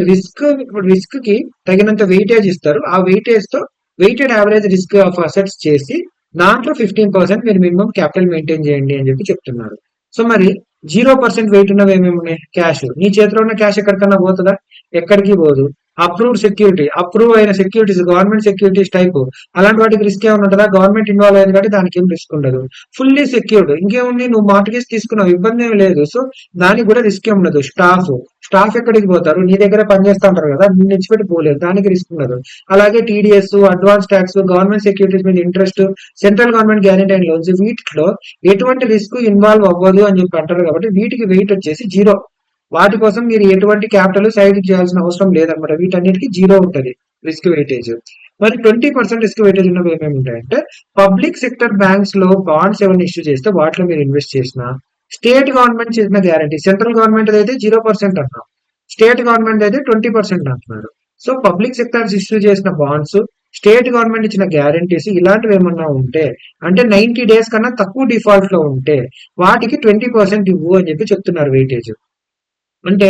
రిస్క్ కి తగినంత వెయిటేజ్ ఇస్తారు. ఆ వెయిటేజ్ తో weighted average risk of assets చేసి దాంట్లో 15% మీరు మినిమం క్యాపిటల్ మెయింటైన్ చేయండి అని చెప్తున్నారు. సో మరి 0% వెయిట్ ఉన్నవి ఏమేమి ఉన్నాయి? క్యాష్. నీ చేతిలో ఉన్న క్యాష్ ఎక్కడికన్నా పోతుందా? ఎక్కడికి పోదు. అప్రూవ్డ్ సెక్యూరిటీ, అప్రూవ్ అయిన సెక్యూరిటీస్, గవర్నమెంట్ సెక్యూరిటీస్ టైప్, అలాంటి వాటికి రిస్క్ ఏమైనా ఉంటుందా? గవర్నమెంట్ ఇన్వాల్వ్ అయింది కాబట్టి దానికి ఏం రిస్క్ ఉండదు. ఫుల్లీ సెక్యూర్డ్, ఇంకేముంది, నువ్వు మార్టిగేజ్ తీసుకున్నావు, ఇబ్బంది ఏమి లేదు. సో దానికి కూడా రిస్క్ ఏమి ఉండదు. స్టాఫ్ ఎక్కడికి పోతారు? నీ దగ్గర పనిచేస్తా ఉంటారు కదా, నిన్ను ఇచ్చిపెట్టి పోలేదు, దానికి రిస్క్ ఉండదు. అలాగే TDS, advance tax, government securities మీద interest, central government guarantee and loans, వీటిలో ఎటువంటి రిస్క్ ఇన్వాల్వ్ అవ్వదు అని అంటారు కాబట్టి వీటికి వెయిట్ వచ్చేసి 0. వాటి కోసం మీరు ఎటువంటి క్యాపిటల్ సైడ్ చేయాల్సిన అవసరం లేదన్నమాట. వీటన్నిటికీ 0 ఉంటుంది రిస్క్ వెయిటేజ్. మరి 20% రిస్క్ వెయిటేజ్ ఉన్నవి ఏమేమి ఉంటాయంటే పబ్లిక్ సెక్టర్ బ్యాంక్స్ లో బాండ్స్ ఏమైనా ఇష్యూ చేస్తే వాటిలో మీరు ఇన్వెస్ట్ చేసిన, స్టేట్ గవర్నమెంట్ చేసిన గ్యారంటీ, సెంట్రల్ గవర్నమెంట్ అయితే 0% అన్నాం, స్టేట్ గవర్నమెంట్ అయితే 20% అంటున్నారు. సో పబ్లిక్ సెక్టర్స్ ఇష్యూ చేసిన బాండ్స్, స్టేట్ గవర్నమెంట్ ఇచ్చిన గ్యారంటీస్ ఇలాంటివి ఏమన్నా ఉంటే, అంటే 90 days కన్నా తక్కువ డిఫాల్ట్ లో ఉంటే వాటికి 20% ఇవ్వు అని చెప్తున్నారు వెయిటేజ్. అంటే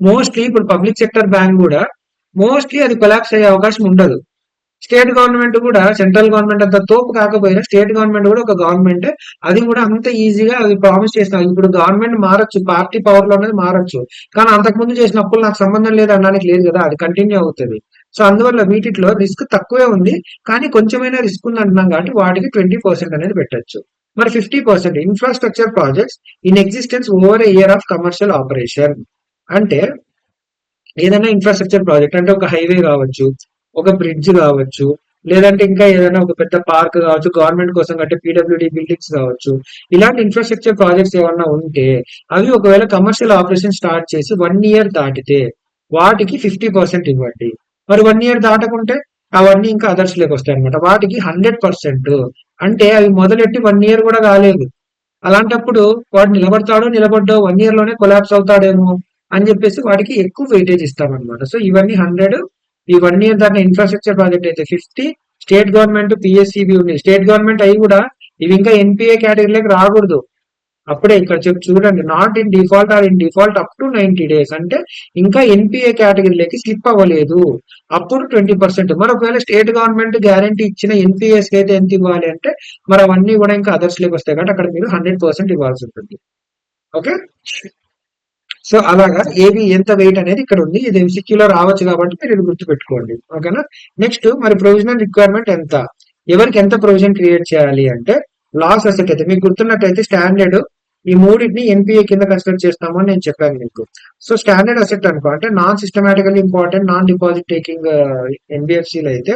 మోస్ట్లీ ఇప్పుడు పబ్లిక్ సెక్టర్ బ్యాంక్ కూడా మోస్ట్లీ అది కొలాప్స్ అయ్యే అవకాశం ఉండదు. స్టేట్ గవర్నమెంట్ కూడా సెంట్రల్ గవర్నమెంట్ అంత తోపు కాకపోయినా స్టేట్ గవర్నమెంట్ కూడా ఒక గవర్నమెంట్, అది కూడా అంత ఈజీగా అది ప్రామిస్ చేస్తున్నారు. ఇప్పుడు గవర్నమెంట్ మారచ్చు, పార్టీ పవర్ లో అనేది మారచ్చు, కానీ అంతకుముందు చేసిన అప్పులు నాకు సంబంధం లేదు అనడానికి లేదు కదా, అది కంటిన్యూ అవుతుంది. సో అందువల్ల వీటిలో రిస్క్ తక్కువే ఉంది, కానీ కొంచెమైనా రిస్క్ ఉంది అంటున్నాం కాబట్టి వాటికి 20% అనేది పెట్టచ్చు. మరి 50% infrastructure projects in existence over a year of commercial operation. అంటే ఏదైనా ఇన్ఫ్రాస్ట్రక్చర్ ప్రాజెక్ట్ అంటే ఒక హైవే కావచ్చు, ఒక బ్రిడ్జ్ కావచ్చు, లేదంటే ఇంకా ఏదైనా ఒక పెద్ద పార్క్ కావచ్చు, గవర్నమెంట్ కోసం కట్టే పీడబ్ల్యూడి బిల్డింగ్స్ కావచ్చు, ఇలాంటి ఇన్ఫ్రాస్ట్రక్చర్ ప్రాజెక్ట్స్ ఏమన్నా ఉంటే అవి ఒకవేళ కమర్షియల్ ఆపరేషన్ స్టార్ట్ చేసి 1 year దాటితే వాటికి 50% ఇవ్వండి. మరి 1 year దాటకుంటే అవన్నీ ఇంకా అదర్స్ లేక వస్తాయి అనమాట. వాటికి 100%. అంటే అవి మొదలెట్టి 1 year కూడా కాలేదు, అలాంటప్పుడు వాడు నిలబడ్డావు 1 year లోనే కొలాప్స్ అవుతాడేమో అని చెప్పేసి వాటికి ఎక్కువ వెయిటేజ్ ఇస్తామన్నమాట. సో ఇవన్నీ 100, ఈ 1 year దాకా ఇన్ఫ్రాస్ట్రక్చర్ ప్రాజెక్ట్ అయితే 50, స్టేట్ గవర్నమెంట్ పిఎస్సిబి ఉంది. స్టేట్ గవర్నమెంట్ అవి కూడా ఇవి ఇంకా ఎన్పిఏ కేటగిరీలోకి రాకూడదు. అప్పుడే ఇక్కడ చూడండి, not in default or in default up to 90 days, అంటే ఇంకా ఎన్పిఏ కేటగిరీలోకి స్లిప్ అవ్వలేదు, అప్పుడు 20%. మరి ఒకవేళ స్టేట్ గవర్నమెంట్ గ్యారంటీ ఇచ్చిన ఎన్పిఎస్ కి అయితే ఎంత ఇవ్వాలి అంటే మరి అవన్నీ కూడా ఇంకా అదర్స్ లేకి వస్తాయి కాబట్టి అక్కడ మీరు 100% ఇవ్వాల్సి ఉంటుంది. ఓకే, సో అలాగా ఏవి ఎంత వెయిట్ అనేది ఇక్కడ ఉంది. ఇది ఎంసీక్యూలో రావచ్చు కాబట్టి మీరు ఇది గుర్తుపెట్టుకోండి. ఓకేనా. నెక్స్ట్ మరి ప్రొవిజనల్ రిక్వైర్మెంట్ ఎంత, ఎవరికి ఎంత ప్రొవిజన్ క్రియేట్ చేయాలి అంటే లాస్ అసెట్ అయితే మీకు గుర్తున్నట్టయితే స్టాండర్డ్ ఈ మూడింటిని ఎన్పిఏ కింద కన్సిడర్ చేస్తాము అని నేను చెప్పాను మీకు. సో స్టాండర్డ్ అసెట్ అనుకో అంటే non systematical important, non deposit taking ఎన్బిఎఫ్సిలు అయితే,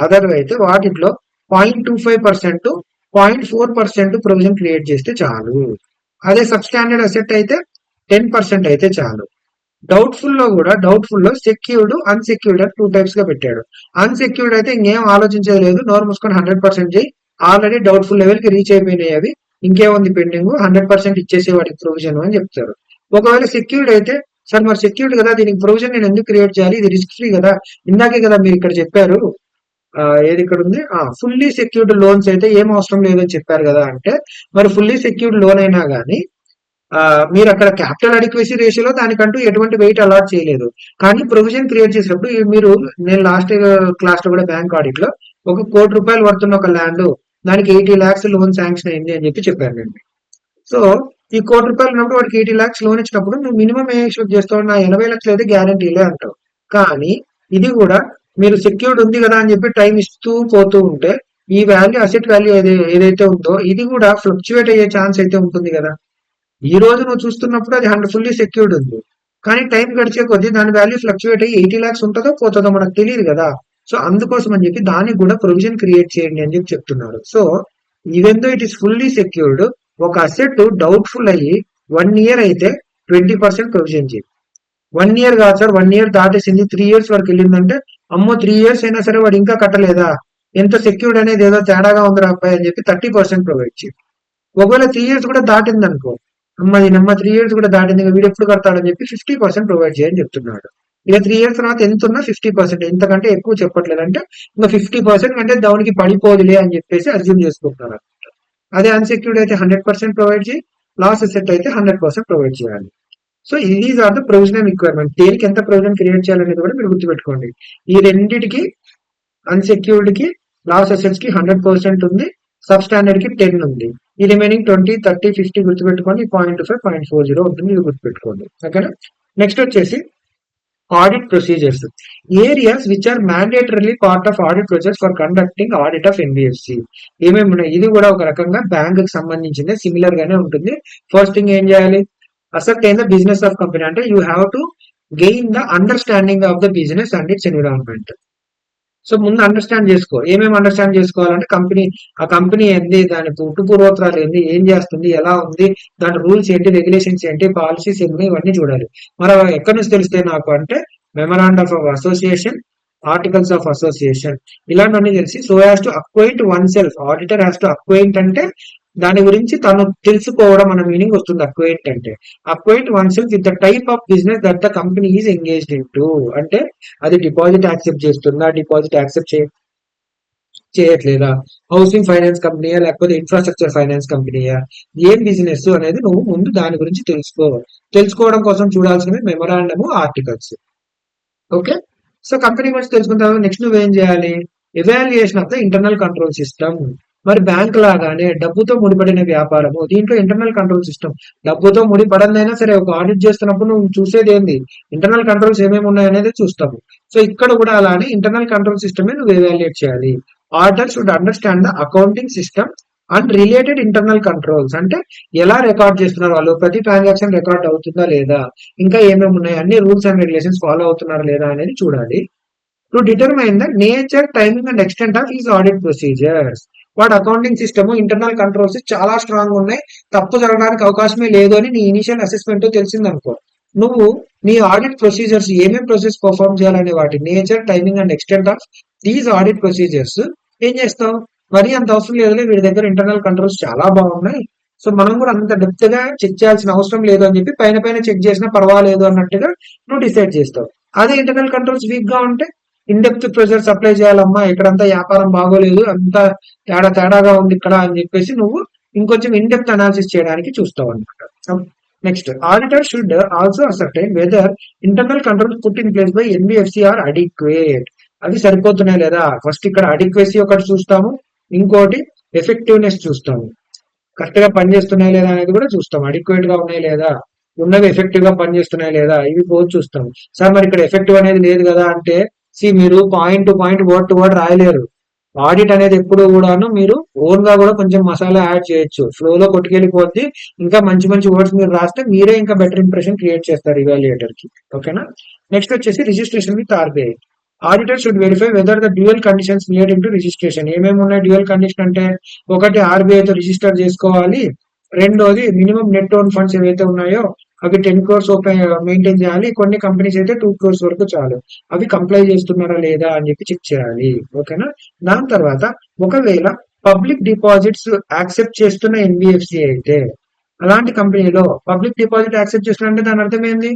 అదర్ అయితే వాటిలో 0.25%, 0.4% ప్రొవిజన్ క్రియేట్ చేస్తే చాలు. అదే సబ్ స్టాండర్డ్ అసెట్ అయితే 10% అయితే చాలు. డౌట్ఫుల్ లో సెక్యూర్డ్, అన్సెక్యూర్డ్ అని 2 types గా పెట్టాడు. అన్సెక్యూర్డ్ అయితే ఇంకేం ఆలోచించేది లేదు, నోరు మూసుకొని 100% చేయి, ఆల్రెడీ డౌట్ఫుల్ లెవెల్ కి రీచ్ అయిపోయినాయి అవి, ఇంకేముంది పెండింగ్, 100% ఇచ్చేసే వాటికి ప్రొవిజన్ అని చెప్తారు. ఒకవేళ సెక్యూర్డ్ అయితే సార్ మరి సెక్యూర్డ్ కదా, దీనికి ప్రొవిజన్ నేను ఎందుకు క్రియేట్ చేయాలి, ఇది రిస్క్ ఫ్రీ కదా, ఇందాకే కదా మీరు ఇక్కడ చెప్పారు, ఏది ఇక్కడ ఉంది, ఫుల్లీ సెక్యూర్డ్ లోన్స్ అయితే ఏం అవసరం లేదని చెప్పారు కదా అంటే, మరి ఫుల్లీ సెక్యూర్డ్ లోన్ అయినా కానీ మీరు అక్కడ క్యాపిటల్ అడిక్వసీ రేషియోలో దానికంటూ ఎటువంటి వెయిట్ అలాట్ చేయలేదు. కానీ ప్రొవిజన్ క్రియేట్ చేసినప్పుడు మీరు, నేను లాస్ట్ క్లాస్ లో కూడా బ్యాంక్ ఆడిట్ లో ఒక ₹1,00,00,000 వర్తున్న ఒక ల్యాండ్, దానికి 80 lakhs లోన్ శాంక్షన్ అయింది అని చెప్పి చెప్పాను నేను. సో ఈ ₹1,00,00,000 ఉన్నప్పుడు వాడికి 80 lakhs లోన్ ఇచ్చినప్పుడు నువ్వు మినిమం ఏం ఎక్స్పెక్ట్ చేస్తావు, నా 80 లక్షలు అయితే గ్యారంటీలే అంటావు. కానీ ఇది కూడా మీరు సెక్యూర్డ్ ఉంది కదా అని చెప్పి టైం ఇస్తూ పోతూ ఉంటే ఈ వాల్యూ, అసెట్ వాల్యూ ఏదైతే ఉందో ఇది కూడా ఫ్లక్చువేట్ అయ్యే ఛాన్స్ అయితే ఉంటుంది కదా. ఈ రోజు నువ్వు చూస్తున్నప్పుడు అది ఫుల్లీ సెక్యూర్డ్ ఉంది, కానీ టైం గడిచే కొద్దీ దాని వాల్యూ ఫ్లక్చువేట్ అయ్యి 80 lakhs ఉంటుందో పోతుందో మనకు తెలియదు కదా. సో అందుకోసం అని చెప్పి దానికి కూడా ప్రొవిజన్ క్రియేట్ చేయండి అని చెప్పి చెప్తున్నారు. So even though it is fully secured, ఒక అసెట్ డౌట్ఫుల్ అయ్యి 1 year అయితే 20% ప్రొవిజన్ చేయి. 1 year కాదు సార్, 1 year దాటేసింది, 3 years వరకు వెళ్ళిందంటే అమ్మో 3 years అయినా సరే వాడు ఇంకా కట్టలేదా, ఎంత సెక్యూర్డ్ అనేది ఏదో తేడాగా ఉందిరా అబ్బాయి అని చెప్పి 30% ప్రొవైడ్ చేయి. ఒకవేళ 3 years కూడా దాటింది అనుకో, అమ్మది నమ్మ 3 years కూడా దాటింది, వీడు ఎప్పుడు కడతాడని చెప్పి 50% ప్రొవైడ్ చేయని చెప్తున్నాడు. ఇక 3 years తర్వాత ఎంత ఉన్నా 50%, ఇంతకంటే ఎక్కువ చెప్పట్లేదు. అంటే ఇంకా 50% అంటే దానికి పడిపోదులే అని చెప్పేసి అజ్యూమ్ చేసుకుంటున్నారు. అదే అన్సెక్యూర్డ్ అయితే 100% ప్రొవైడ్ చేయి, లాస్ అసెట్ అయితే 100% ప్రొవైడ్ చేయాలి. So these are the provisional requirement. దేనికి ఎంత ప్రొవిజన్ క్రియేట్ చేయాలనేది కూడా మీరు గుర్తుపెట్టుకోండి. ఈ రెండింటికి, అన్సెక్యూర్డ్ కి, లాస్ అసెట్స్ కి 100% ఉంది, సబ్ స్టాండర్డ్ కి 10 ఉంది. ఈ రిమైనింగ్ 20, 30, 50 గుర్తుపెట్టుకోండి. 0.5, 0.40 ఉంటుంది, ఇది గుర్తుపెట్టుకోండి. ఓకేనా. నెక్స్ట్ వచ్చేసి audit procedures, areas which are mandatorily part of audit process for conducting audit of NBFC. ఏమేమి ఉన్నాయి, ఇది కూడా ఒక రకంగా బ్యాంక్ కి సంబంధించింది, సిమిలర్ గానే ఉంటుంది. ఫస్ట్ థింగ్ ఏం చేయాలి, ascertain the business of company, అంటే you have to gain the understanding of the business and its environment. So ముందు అండర్స్టాండ్ చేసుకో, ఏమేమి అండర్స్టాండ్ చేసుకోవాలంటే ఆ కంపెనీ ఏంది, దాని పూర్వోత్తరాలు ఏంది, ఏం చేస్తుంది, ఎలా ఉంది, దాని రూల్స్ ఏంటి, రెగ్యులేషన్స్ ఏంటి, పాలసీస్ ఏంటి, ఇవన్నీ చూడాలి. మరి ఎక్కడి నుంచి తెలిస్తే నాకు అంటే memorandum of association, articles of association, ఇలాంటివన్నీ తెలిసి, so has to acquaint oneself, auditor has to acquaint అంటే దాని గురించి తను తెలుసుకోవడం అన్న మీనింగ్ వస్తుంది. అక్వైంట్ అంటే acquaint oneself with the type of business that the company is engaged in to, అంటే అది డిపాజిట్ యాక్సెప్ట్ చేస్తుందా, డిపాజిట్ యాక్సెప్ట్ చేయట్లేదా, హౌసింగ్ ఫైనాన్స్ కంపెనీయా లేకపోతే ఇన్ఫ్రాస్ట్రక్చర్ ఫైనాన్స్ కంపెనీయా, ఏం బిజినెస్ అనేది నువ్వు ముందు దాని గురించి తెలుసుకోవడం కోసం చూడాల్సినవి మెమరాండము, ఆర్టికల్స్. ఓకే. సో కంపెనీ గురించి తెలుసుకున్న తర్వాత నెక్స్ట్ నువ్వేం చేయాలి, evaluation of the internal control system. మరి బ్యాంక్ లాగానే డబ్బుతో ముడిపడిన వ్యాపారము, దీంట్లో ఇంటర్నల్ కంట్రోల్ సిస్టమ్, డబ్బుతో ముడిపడదైనా సరే ఒక ఆడిట్ చేస్తున్నప్పుడు నువ్వు చూసేది ఏంది, ఇంటర్నల్ కంట్రోల్స్ ఏమేమి ఉన్నాయనేది చూస్తాము. సో ఇక్కడ కూడా అలానే ఇంటర్నల్ కంట్రోల్ సిస్టమ్ నువ్వు ఎవాల్యుయేట్ చేయాలి. Auditor should understand the accounting system and related internal controls, అంటే ఎలా రికార్డ్ చేస్తున్నారు వాళ్ళు, ప్రతి ట్రాన్సాక్షన్ రికార్డ్ అవుతుందా లేదా, ఇంకా ఏమేమి ఉన్నాయి, అన్ని రూల్స్ అండ్ రెగ్యులేషన్స్ ఫాలో అవుతున్నారా లేదా అనేది చూడాలి. To determine the nature, timing and extent of is audit procedures. వాడు అకౌంటింగ్ సిస్టమ్, ఇంటర్నల్ కంట్రోల్స్ చాలా స్ట్రాంగ్ ఉన్నాయి, తప్పు జరగడానికి అవకాశమే లేదు అని నీ ఇనిషియల్ అసెస్మెంట్ తెలిసిందనుకో, నువ్వు నీ ఆడిట్ ప్రొసీజర్స్ ఏమేమి ప్రొసెస్ పర్ఫార్మ్ చేయాలనే వాటి nature, timing and extent of these audit procedures ఏం చేస్తావు, మరి అంత అవసరం లేదులే, వీడి దగ్గర ఇంటర్నల్ కంట్రోల్స్ చాలా బాగున్నాయి, సో మనం కూడా అంత డెప్త్ గా చెక్ చేయాల్సిన అవసరం లేదు అని చెప్పి పైన చెక్ చేసినా పర్వాలేదు అన్నట్టుగా నువ్వు డిసైడ్ చేస్తావు. అదే ఇంటర్నల్ కంట్రోల్స్ వీక్ గా ఉంటే ఇన్ డెప్త్ ప్రెజర్స్ అప్లై చేయాలమ్మా, ఇక్కడంతా వ్యాపారం బాగోలేదు, అంతా తేడాగా ఉంది ఇక్కడ అని చెప్పేసి నువ్వు ఇంకొంచెం ఇన్ డెప్త్ అనాలిసిస్ చేయడానికి చూస్తావు అనమాట. Next, auditor should also ascertain whether internal controls put in place by NBFC are adequate. అవి సరిపోతున్నాయి లేదా, ఫస్ట్ ఇక్కడ అడిక్వేసీ ఒకటి చూస్తాము, ఇంకోటి ఎఫెక్టివ్నెస్ చూస్తాము, కరెక్ట్ గా పనిచేస్తున్నాయి లేదా అనేది కూడా చూస్తాం, అడిక్వేట్ గా ఉన్నాయి లేదా, ఉన్నవి ఎఫెక్టివ్ గా పనిచేస్తున్నాయి లేదా, ఇవి పోదు చూస్తాం. సార్ మరి ఇక్కడ ఎఫెక్టివ్ అనేది లేదు కదా అంటే, మీరు point to point, word to word రాయలేరు. ఆడిట్ అనేది ఎప్పుడు కూడాను మీరు ఓన్ గా కూడా కొంచెం మసాలా యాడ్ చేయొచ్చు, ఫ్లో లో కొట్టుకెళ్ళిపోద్ది. ఇంకా మంచి వర్డ్స్ మీరు రాస్తే మీరే ఇంకా బెటర్ ఇంప్రెషన్ క్రియేట్ చేస్తారు ఇవాల్యుయేటర్ కి. ఓకేనా. నెక్స్ట్ వచ్చేసి registration with RBI. Auditor should verify whether the dual conditions relating to registration. ఏమేమి ఉన్నాయి డ్యూయల్ కండిషన్ అంటే, ఒకటి ఆర్బీఐ తో రిజిస్టర్ చేసుకోవాలి, రెండోది మినిమం నెట్ ఓన్ ఫండ్స్ ఏవైతే ఉన్నాయో అవి 10 crores మెయింటైన్ చేయాలి, కొన్ని కంపెనీస్ అయితే 2 crores వరకు చాలు, అవి కంప్లై చేస్తున్నారా లేదా అని చెప్పి చెక్ చేయాలి. ఓకేనా. దాని తర్వాత ఒకవేళ పబ్లిక్ డిపాజిట్స్ యాక్సెప్ట్ చేస్తున్న ఎన్బిఎఫ్సి అయితే, అలాంటి కంపెనీలో పబ్లిక్ డిపాజిట్ యాక్సెప్ట్ చేస్తున్నా అంటే దాని అర్థం ఏంది,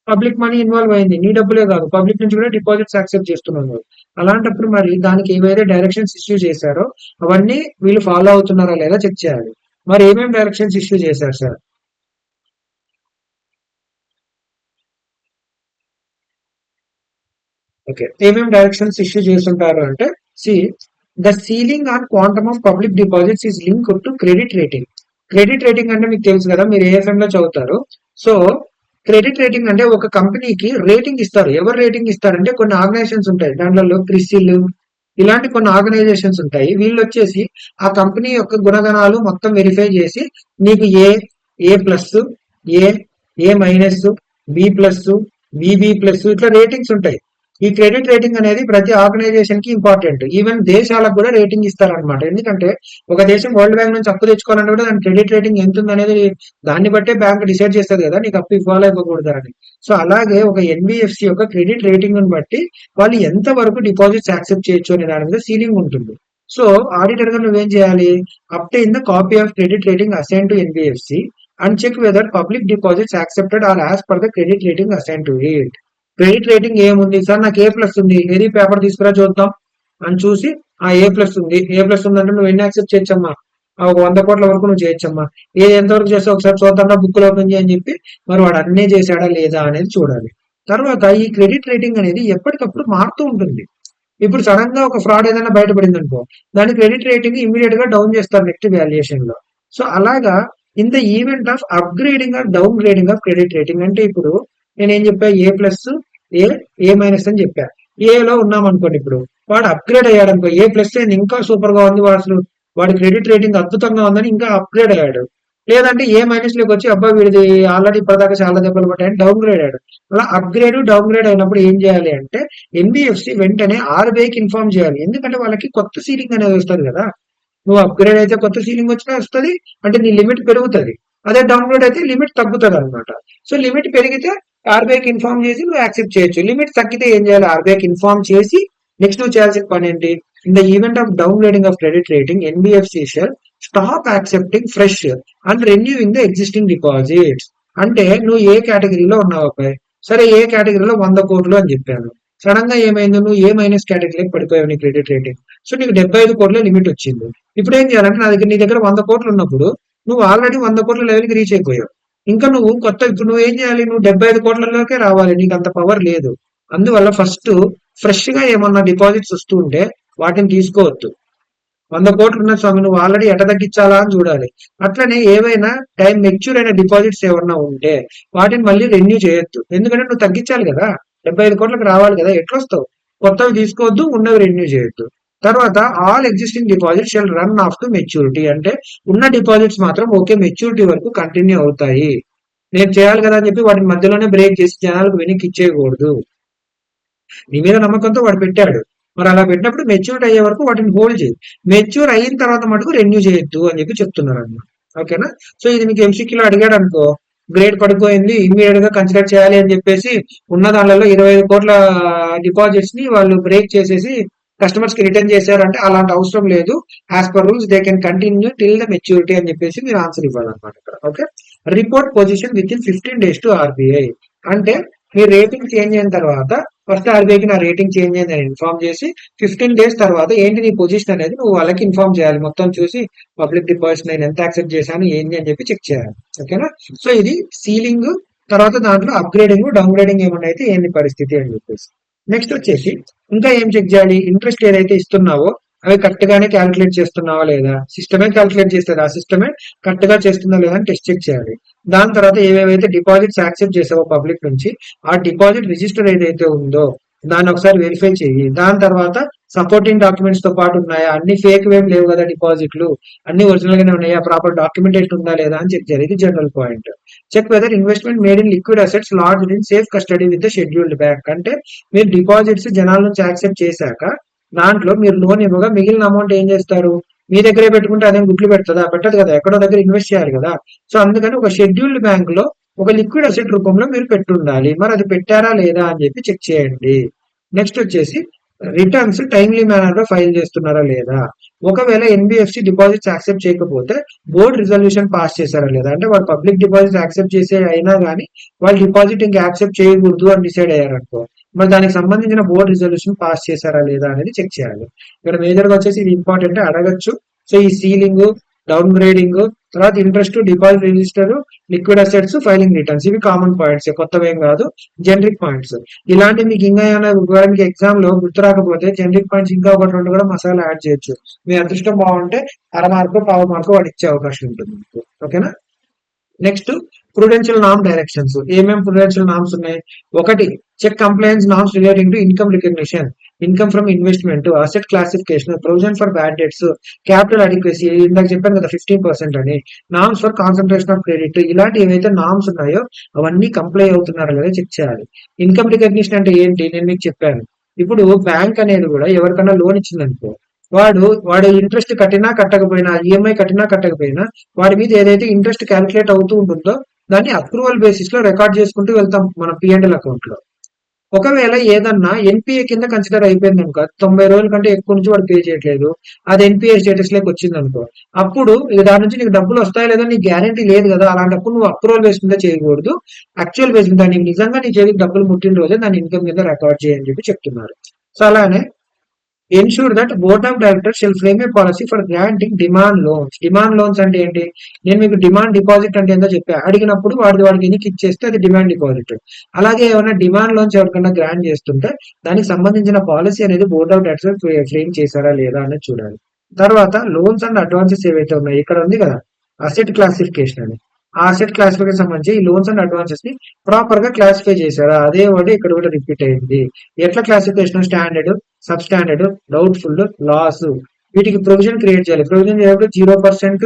పబ్లిక్ మనీ ఇన్వాల్వ్ అయింది. నీ డబ్బులే కాదు, పబ్లిక్ నుంచి కూడా డిపాజిట్స్ యాక్సెప్ట్ చేస్తున్నాను. అలాంటప్పుడు మరి దానికి ఏవైతే డైరెక్షన్స్ ఇష్యూ చేశారో అవన్నీ వీళ్ళు ఫాలో అవుతున్నారా లేదా చెక్ చేయాలి. మరి ఏమేమి డైరెక్షన్స్ ఇష్యూ చేశారు సార్? ఓకే, ఏమేమి డైరెక్షన్స్ ఇష్యూ చేస్తుంటారు అంటే, see the ceiling on quantum of public deposits is link to credit rating. Credit rating అంటే మీకు తెలుసు కదా, మీరు ఏఎఫ్ఎం లో చదువుతారు. సో క్రెడిట్ రేటింగ్ అంటే ఒక కంపెనీకి రేటింగ్ ఇస్తారు. ఎవరు రేటింగ్ ఇస్తారంటే కొన్ని ఆర్గనైజేషన్స్ ఉంటాయి, దాంట్లో క్రిసిల్ ఇలాంటి కొన్ని ఆర్గనైజేషన్స్ ఉంటాయి. వీళ్ళు వచ్చేసి ఆ కంపెనీ యొక్క గుణగణాలు మొత్తం వెరిఫై చేసి నీకు A plus, A A minus, B plus, BB plus ఇట్లా రేటింగ్స్ ఉంటాయి. ఈ క్రెడిట్ రేటింగ్ అనేది ప్రతి ఆర్గనైజేషన్ కి ఇంపార్టెంట్. ఈవెన్ దేశాలకు కూడా రేటింగ్ ఇస్తారనమాట. ఎందుకంటే ఒక దేశం వరల్డ్ బ్యాంక్ నుంచి అప్పు తెచ్చుకోవాలంటే కూడా దాని క్రెడిట్ రేటింగ్ ఎంత ఉంది అనేది దాన్ని బట్టే బ్యాంక్ డిసైడ్ చేస్తుంది కదా నీకు అప్పు ఇవ్వాలా ఇవ్వకూడదా అని. సో అలాగే ఒక ఎన్బిఎఫ్సి యొక్క క్రెడిట్ రేటింగ్ ని బట్టి వాళ్ళు ఎంత వరకు డిపాజిట్స్ యాక్సెప్ట్ చేయొచ్చు అనే దాని మీద సీలింగ్ ఉంటుంది. సో ఆడిటర్ గా నువ్వేం చేయాలి? Obtain the copy of credit rating assign to NBFC and check whether public deposits accepted are as per the credit rating assign to it. Credit rating ఏముంది sir? నాకు ఏ ప్లస్ ఉంది, ఏది paper తీసుకురా చూద్దాం అని చూసి ఆ ఏ ప్లస్ ఉంది, ఏ ప్లస్ ఉందంటే నువ్వు ఎన్ని యాక్సెప్ట్ చేయొచ్చమ్మా? ఒక 100 కోట్ల వరకు నువ్వు చేయొచ్చమ్మా. ఏది ఎంతవరకు చేస్తే ఒకసారి చూద్దాం బుక్ లో ఓపెన్ చేయని చెప్పి మరి వాడు అన్నీ చేశాడా లేదా అనేది చూడాలి. తర్వాత ఈ క్రెడిట్ రేటింగ్ అనేది ఎప్పటికప్పుడు మారుతూ ఉంటుంది. ఇప్పుడు సడన్ గా ఒక ఫ్రాడ్ ఏదైనా బయటపడింది అనుకో, దాని క్రెడిట్ రేటింగ్ ఇమీడియట్ గా డౌన్ చేస్తారు నెక్స్ట్ వాల్యుయేషన్ లో. సో అలాగా in the event of upgrading or downgrading of credit rating అంటే ఇప్పుడు నేనేం చెప్పా? ఏ ప్లస్, ఏ ఏ మైనస్ అని చెప్పా. ఏలో ఉన్నాం అనుకోండి, ఇప్పుడు వాడు అప్గ్రేడ్ అయ్యాడు అనుకో, ఏ ప్లస్ అయింది ఇంకా సూపర్ గా ఉంది, వాడు అసలు వాడి క్రెడిట్ రేటింగ్ అద్భుతంగా ఉందని ఇంకా అప్గ్రేడ్ అయ్యాడు. లేదంటే ఏ మైనస్ లోకి వచ్చి అబ్బా వీడిది ఆల్రెడీ ఇప్పటిదాకా చాలా దెబ్బలు పట్టాయని డౌన్ గ్రేడ్ అయ్యాడు. అలా అప్గ్రేడ్ డౌన్ గ్రేడ్ అయినప్పుడు ఏం చేయాలి అంటే ఎన్బిఎఫ్సి వెంటనే ఆర్బీఐకి ఇన్ఫార్మ్ చేయాలి. ఎందుకంటే వాళ్ళకి కొత్త సీలింగ్ అనేది వస్తుంది కదా. నువ్వు అప్గ్రేడ్ అయితే కొత్త సీలింగ్ వచ్చినా వస్తుంది, అంటే నీ లిమిట్ పెరుగుతుంది. అదే డౌన్ గ్రేడ్ అయితే లిమిట్ తగ్గుతుంది అనమాట. సో లిమిట్ పెరిగితే ఆర్బీఐకి ఇన్ఫార్మ్ చేసి నువ్వు యాక్సెప్ట్ చేయొచ్చు. లిమిట్ తగ్గితే ఏం చేయాలి? ఆర్బీఐకి ఇన్ఫార్మ్ చేసి నెక్స్ట్ నువ్వు చేయాల్సిన పని ఏంటి? In the event of down grading of credit rating NBFC shall stop accepting fresh and renewing the existing deposits. అంటే నువ్వు ఏ కేటగిరీలో ఉన్నావు అబ్బాయి? సరే ఏ కేటగిరీలో 100 కోట్లు అని చెప్పాను. సడన్ గా ఏమైంది? నువ్వు ఏ మైనస్ కేటగిరీకి పడిపోయావు నీ క్రెడిట్ రేటింగ్. సో నీకు 75 కోట్ల లిమిట్ వచ్చింది. ఇప్పుడు ఏం చేయాలంటే నీ దగ్గర 100 కోట్లు ఉన్నప్పుడు నువ్వు ఆల్రెడీ 100 కోట్ల లెవెల్కి రీచ్ అయిపోయావు. ఇంకా నువ్వు ఇప్పుడు నువ్వు ఏం చేయాలి? నువ్వు 75 కోట్లలోకే రావాలి. నీకు అంత పవర్ లేదు. అందువల్ల ఫస్ట్ ఫ్రెష్ గా ఏమన్నా డిపాజిట్స్ వస్తూ ఉంటే వాటిని తీసుకోవద్దు. 100 కోట్లు ఉన్న స్వామి, నువ్వు ఆల్రెడీ ఎట తగ్గించాలా అని చూడాలి. అట్లనే ఏవైనా టైం మెచ్యూర్ అయిన డిపాజిట్స్ ఏమన్నా ఉంటే వాటిని మళ్ళీ రెన్యూ చేయొద్దు. ఎందుకంటే నువ్వు తగ్గించాలి కదా, 75 కోట్లకు రావాలి కదా, ఎట్లొస్తావు? కొత్తవి తీసుకోవద్దు, ఉన్నవి రెన్యూ చేయొద్దు. తర్వాత all existing deposits shall run off to maturity. అంటే ఉన్న డిపాజిట్స్ మాత్రం ఓకే మెచ్యూరిటీ వరకు కంటిన్యూ అవుతాయి. నేను చేయాలి కదా అని చెప్పి వాటిని మధ్యలోనే బ్రేక్ చేసి జనాలకు వెనక్కి ఇచ్చేయకూడదు. నీ మీద నమ్మకంతో వాడు పెట్టాడు, మరి అలా పెట్టినప్పుడు మెచ్యూర్ అయ్యే వరకు వాటిని హోల్డ్ చేయి. మెచ్యూర్ అయిన తర్వాత మటుకు రెన్యూ చేయొద్దు అని చెప్పి చెప్తున్నారు అన్నమాట. ఓకేనా? సో ఇది మీకు ఎంసీక్యూలో అడిగాడు అనుకో, గ్రేడ్ పడిపోయింది ఇమ్మీడియట్ గా కన్సిడర్ చేయాలి అని చెప్పేసి ఉన్న దానిలో 25 కోట్ల డిపాజిట్స్ ని వాళ్ళు బ్రేక్ చేసేసి కస్టమర్స్ కి రిటర్న్ చేశారంటే అలాంటి అవసరం లేదు. As per rules they can continue till the maturity అని చెప్పేసి మీరు ఆన్సర్ ఇవ్వాలన్నమాట ఇక్కడ. Okay, report position with in 15 days to RBI. అంటే మీ రేటింగ్ చేంజ్ అయిన తర్వాత ఫస్ట్ ఆర్బీఐకి నా రేటింగ్ చేంజ్ అయింది అని ఇన్ఫార్మ్ చేసి 15 days తర్వాత ఏంటి నీ పొజిషన్ అనేది నువ్వు వాళ్ళకి ఇన్ఫార్మ్ చేయాలి. మొత్తం చూసి పబ్లిక్ డిపాజిట్ నేను ఎంత యాక్సెప్ట్ చేశాను ఏంటి అని చెప్పి చెక్ చేయాలి. ఓకేనా? సో ఇది సీలింగ్. తర్వాత దాంట్లో అప్గ్రేడింగ్ డౌన్ గ్రేడింగ్ ఏమన్నా అయితే ఏంటి పరిస్థితి అని చెప్పేసి. నెక్స్ట్ వచ్చేసి ఇంకా ఏం చెక్ చేయాలి? ఇంట్రెస్ట్ ఏదైతే ఇస్తున్నావో అవి కరెక్ట్ గానే క్యాలిక్యులేట్ చేస్తున్నావా లేదా, సిస్టమే క్యాలిక్యులేట్ చేస్తుంది, ఆ సిస్టమే కరెక్ట్ గా చేస్తుందా లేదా అని టెస్ట్ చెక్ చేయాలి. దాని తర్వాత ఏవేవైతే డిపాజిట్స్ యాక్సెప్ట్ చేసావో పబ్లిక్ నుంచి ఆ డిపాజిట్ రిజిస్టర్ ఏదైతే ఉందో దాన్ని ఒకసారి వెరిఫై చెయ్యి. దాని తర్వాత సపోర్టింగ్ డాక్యుమెంట్స్ తో పాటు ఉన్నాయా, అన్ని ఫేక్ వేం లేవు కదా డిపాజిట్లు, అన్ని ఒరిజినల్ గానే ఉన్నాయా, ప్రాపర్ డాక్యుమెంటేషన్ ఉందా లేదా అని చెక్ చేయాలి. ఇది general point. Check whether investment made in liquid assets lodged in safe custody with the scheduled bank. అంటే మీరు డిపాజిట్స్ జనాల నుంచి యాక్సెప్ట్ చేశాక దాంట్లో మీరు లోన్ ఇవ్వగా మిగిలిన అమౌంట్ ఏం చేస్తారు? మీ దగ్గరే పెట్టుకుంటే అదేం గుడ్లు పెడుతుందా? పెట్టదు కదా, ఎక్కడో దగ్గర ఇన్వెస్ట్ చేయాలి కదా. సో అందుకని ఒక షెడ్యూల్డ్ బ్యాంక్ లో ఒక లిక్విడ్ అసెట్ రూపంలో మీరు పెట్టుండాలి. మరి అది పెట్టారా లేదా అని చెప్పి చెక్ చేయండి. నెక్స్ట్ వచ్చేసి రిటర్న్స్ టైమ్లీ మేనర్ లో ఫైల్ చేస్తున్నారా లేదా, ఒకవేళ ఎన్బిఎఫ్సి డిపాజిట్స్ యాక్సెప్ట్ చేయకపోతే బోర్డ్ రిజల్యూషన్ పాస్ చేశారా లేదా, అంటే వాళ్ళు పబ్లిక్ డిపాజిట్ యాక్సెప్ట్ చేసే అయినా కానీ వాళ్ళు డిపాజిట్ ఇంకా యాక్సెప్ట్ చేయకూడదు అని డిసైడ్ అయ్యారనుకో, మరి దానికి సంబంధించిన బోర్డ్ రిజల్యూషన్ పాస్ చేశారా లేదా అనేది చెక్ చేయాలి. ఇక్కడ మేజర్ గా వచ్చేసి ఇది ఇంపార్టెంట్ అడగచ్చు. సో ఈ సీలింగ్, డౌన్ గ్రేడింగ్, తర్వాత interest, deposit register, liquid assets, filing returns, ఇవి కామన్ పాయింట్స్, కొత్తవేం కాదు, జనరిక్ పాయింట్స్. ఇలాంటి మీకు ఇంకా ఏమైనా మీకు ఎగ్జామ్ లో గుర్తు రాకపోతే జనరిక్ పాయింట్స్ ఇంకా ఒకటి రెండు కూడా మసాలా యాడ్ చేయొచ్చు. మీ అదృష్టం బాగుంటే అర మార్కు, పావు మార్కు వాడు ఇచ్చే అవకాశం ఉంటుంది మీకు. ఓకేనా. నెక్స్ట్ ప్రూడెన్షియల్ నామ్ డైరెక్షన్స్. ఏమేమి ప్రూడెన్షియల్ నామ్స్ ఉన్నాయి? ఒకటి, check compliance norms relating to income recognition, income from investment, asset classification, provision for bad debts, capital adequacy, ఇందాక చెప్పాను కదా 15% అని, norms for concentration of credit, ఇలాంటి ఏవైతే నామ్స్ ఉన్నాయో అవన్నీ కంప్లై అవుతున్నారో లేదా చెక్ చేయాలి. ఇన్కమ్ రికగ్నిషన్ అంటే ఏంటి నేను మీకు చెప్పాను. ఇప్పుడు బ్యాంక్ అనేది కూడా ఎవరికైనా లోన్ ఇచ్చిందనుకో, వాడు ఇంట్రెస్ట్ కట్టినా కట్టకపోయినా, ఈఎంఐ కట్టినా కట్టకపోయినా, వాడి మీద ఏదైతే ఇంట్రెస్ట్ క్యాలిక్యులేట్ అవుతూ ఉంటుందో దాన్ని అప్రూవల్ బేసిస్ లో రికార్డ్ చేసుకుంటూ వెళ్తాం మన పిఎండ్ఎల్ అకౌంట్ లో. ఒకవేళ ఏదన్నా ఎన్పిఏ కింద కన్సిడర్ అయిపోయింది అనుకో, 90 రోజుల కంటే ఎక్కువ నుంచి వాడు పే చేయట్లేదు, అది ఎన్పిఏ స్టేటస్ లోకి వచ్చింది అనుకో, అప్పుడు దాని నుంచి నీకు డబ్బులు వస్తాయో లేదో నీకు గ్యారంటీ లేదు కదా, అలాంటప్పుడు నువ్వు అప్రూవల్ బేస్ మీద చేయకూడదు, యాక్చువల్ బేస్ మీద నీకు నిజంగా నీ చేతికి డబ్బులు ముట్టిన రోజే దాని ఇన్కమ్ కింద రికార్డ్ చేయని చెప్పి చెప్తున్నారు. సో అలానే ensure that board of directors shall frame a policy for granting demand loans. Demand loans అంటే ఏంటి? నేను మీకు డిమాండ్ డిపాజిట్ అంటే ఏంటో చెప్పా, అడిగినప్పుడు వాడికి ఎనికి ఇచ్చేస్తే అది డిమాండ్ డిపాజిట్. అలాగే ఏమైనా డిమాండ్ లోన్స్ ఎవరికైనా గ్రాంట్ చేస్తుంటే దానికి సంబంధించిన పాలసీ అనేది బోర్డ్ ఆఫ్ డైరెక్టర్స్ ఫ్రేమ్ చేశారా లేదా అనేది చూడాలి. తర్వాత లోన్స్ అండ్ అడ్వాన్సెస్ ఏవైతే ఉన్నాయి, ఇక్కడ ఉంది కదా అసెట్ క్లాసిఫికేషన్ అని, ఆ అసెట్ క్లాసిఫికేషన్ సంబంధించి ఈ లోన్స్ అండ్ అడ్వాన్సెస్ ని ప్రాపర్ గా క్లాసిఫై చేశారా, అదే వర్డ్ ఇక్కడ కూడా రిపీట్ అయింది. ఎట్లా classification? Standard, sub standard, doubtful, loss, వీటికి ప్రొవిజన్ క్రియేట్ చేయాలి. ప్రొవిజన్ చేయడం 0%,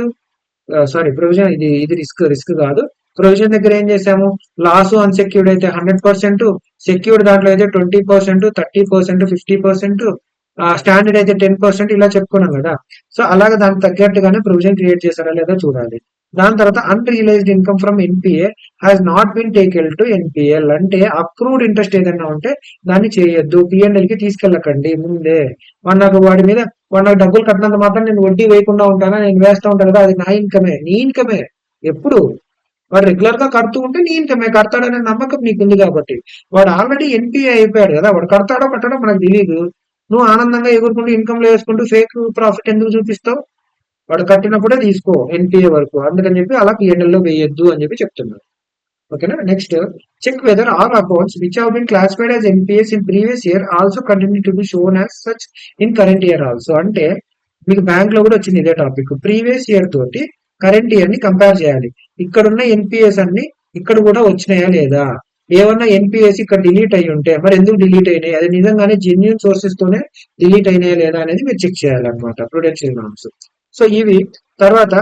సారీ ప్రొవిజన్ ఇది రిస్క్ కాదు. ప్రొవిజన్ దగ్గర ఏం చేసాము, లాస్ అన్సెక్యూర్డ్ అయితే 100%, సెక్యూర్డ్ దాంట్లో అయితే 20%, 30%, 50%, స్టాండర్డ్ అయితే 10%, ఇలా చెప్పుకున్నాం కదా. సో అలాగే దానికి తగ్గట్టుగానే ప్రొవిజన్ క్రియేట్ చేశారా లేదా చూడాలి. దాని తర్వాత unrealised income from NPA has not been taken to NPL, అంటే అక్రూడ్ ఇంట్రెస్ట్ ఏదైనా ఉంటే దాన్ని చేయొద్దు, పిఎన్ఎల్ కి తీసుకెళ్ళకండి ముందే. వాడి మీద నాకు డబ్బులు కట్టినంత మాత్రం నేను వడ్డీ వేయకుండా ఉంటానా, నేను వేస్తా ఉంటాను కదా, అది నా ఇన్కమే, నీ ఇన్కమే. ఎప్పుడు వాడు రెగ్యులర్ గా కడుతూ ఉంటే నీ ఇన్కమే, కడతాడనే నమ్మకం నీకుంది కాబట్టి. వాడు ఆల్రెడీ ఎన్పిఏ అయిపోయాడు కదా, వాడు కడతాడో కట్టడో మనకు తెలియదు. నువ్వు ఆనందంగా ఎగురుకుంటూ ఇన్కమ్ లో వేసుకుంటూ ఫేక్ ప్రాఫిట్ ఎందుకు చూపిస్తావు? వాడు కట్టినప్పుడే తీసుకో ఎన్పిఏ వరకు, అందుకని చెప్పి అలా పిఎన్ఎల్ లో వేయొద్దు అని చెప్పి చెప్తున్నారు. ఓకేనా. Next, check whether all accounts which have been classified as NPAs in previous year also continue to be shown as such in current year also. అంటే మీకు బ్యాంక్ లో కూడా వచ్చింది ఇదే టాపిక్. ప్రీవియస్ ఇయర్ తోటి కరెంట్ ఇయర్ ని compare చేయాలి. ఇక్కడున్న ఎన్పిఎస్ అన్ని ఇక్కడ కూడా వచ్చినాయా లేదా, ఏమన్నా ఎన్పిఎస్ ఇక్కడ డిలీట్ అయి ఉంటే మరి ఎందుకు డిలీట్ అయినాయి, అది నిజంగానే జెన్యున్ సోర్సెస్ తోనే డిలీట్ అయినాయా లేదా అనేది మీరు చెక్ చేయాలన్నమాట, ప్రొడెన్షియల్ నామ్స్. సో ఇవి. తర్వాత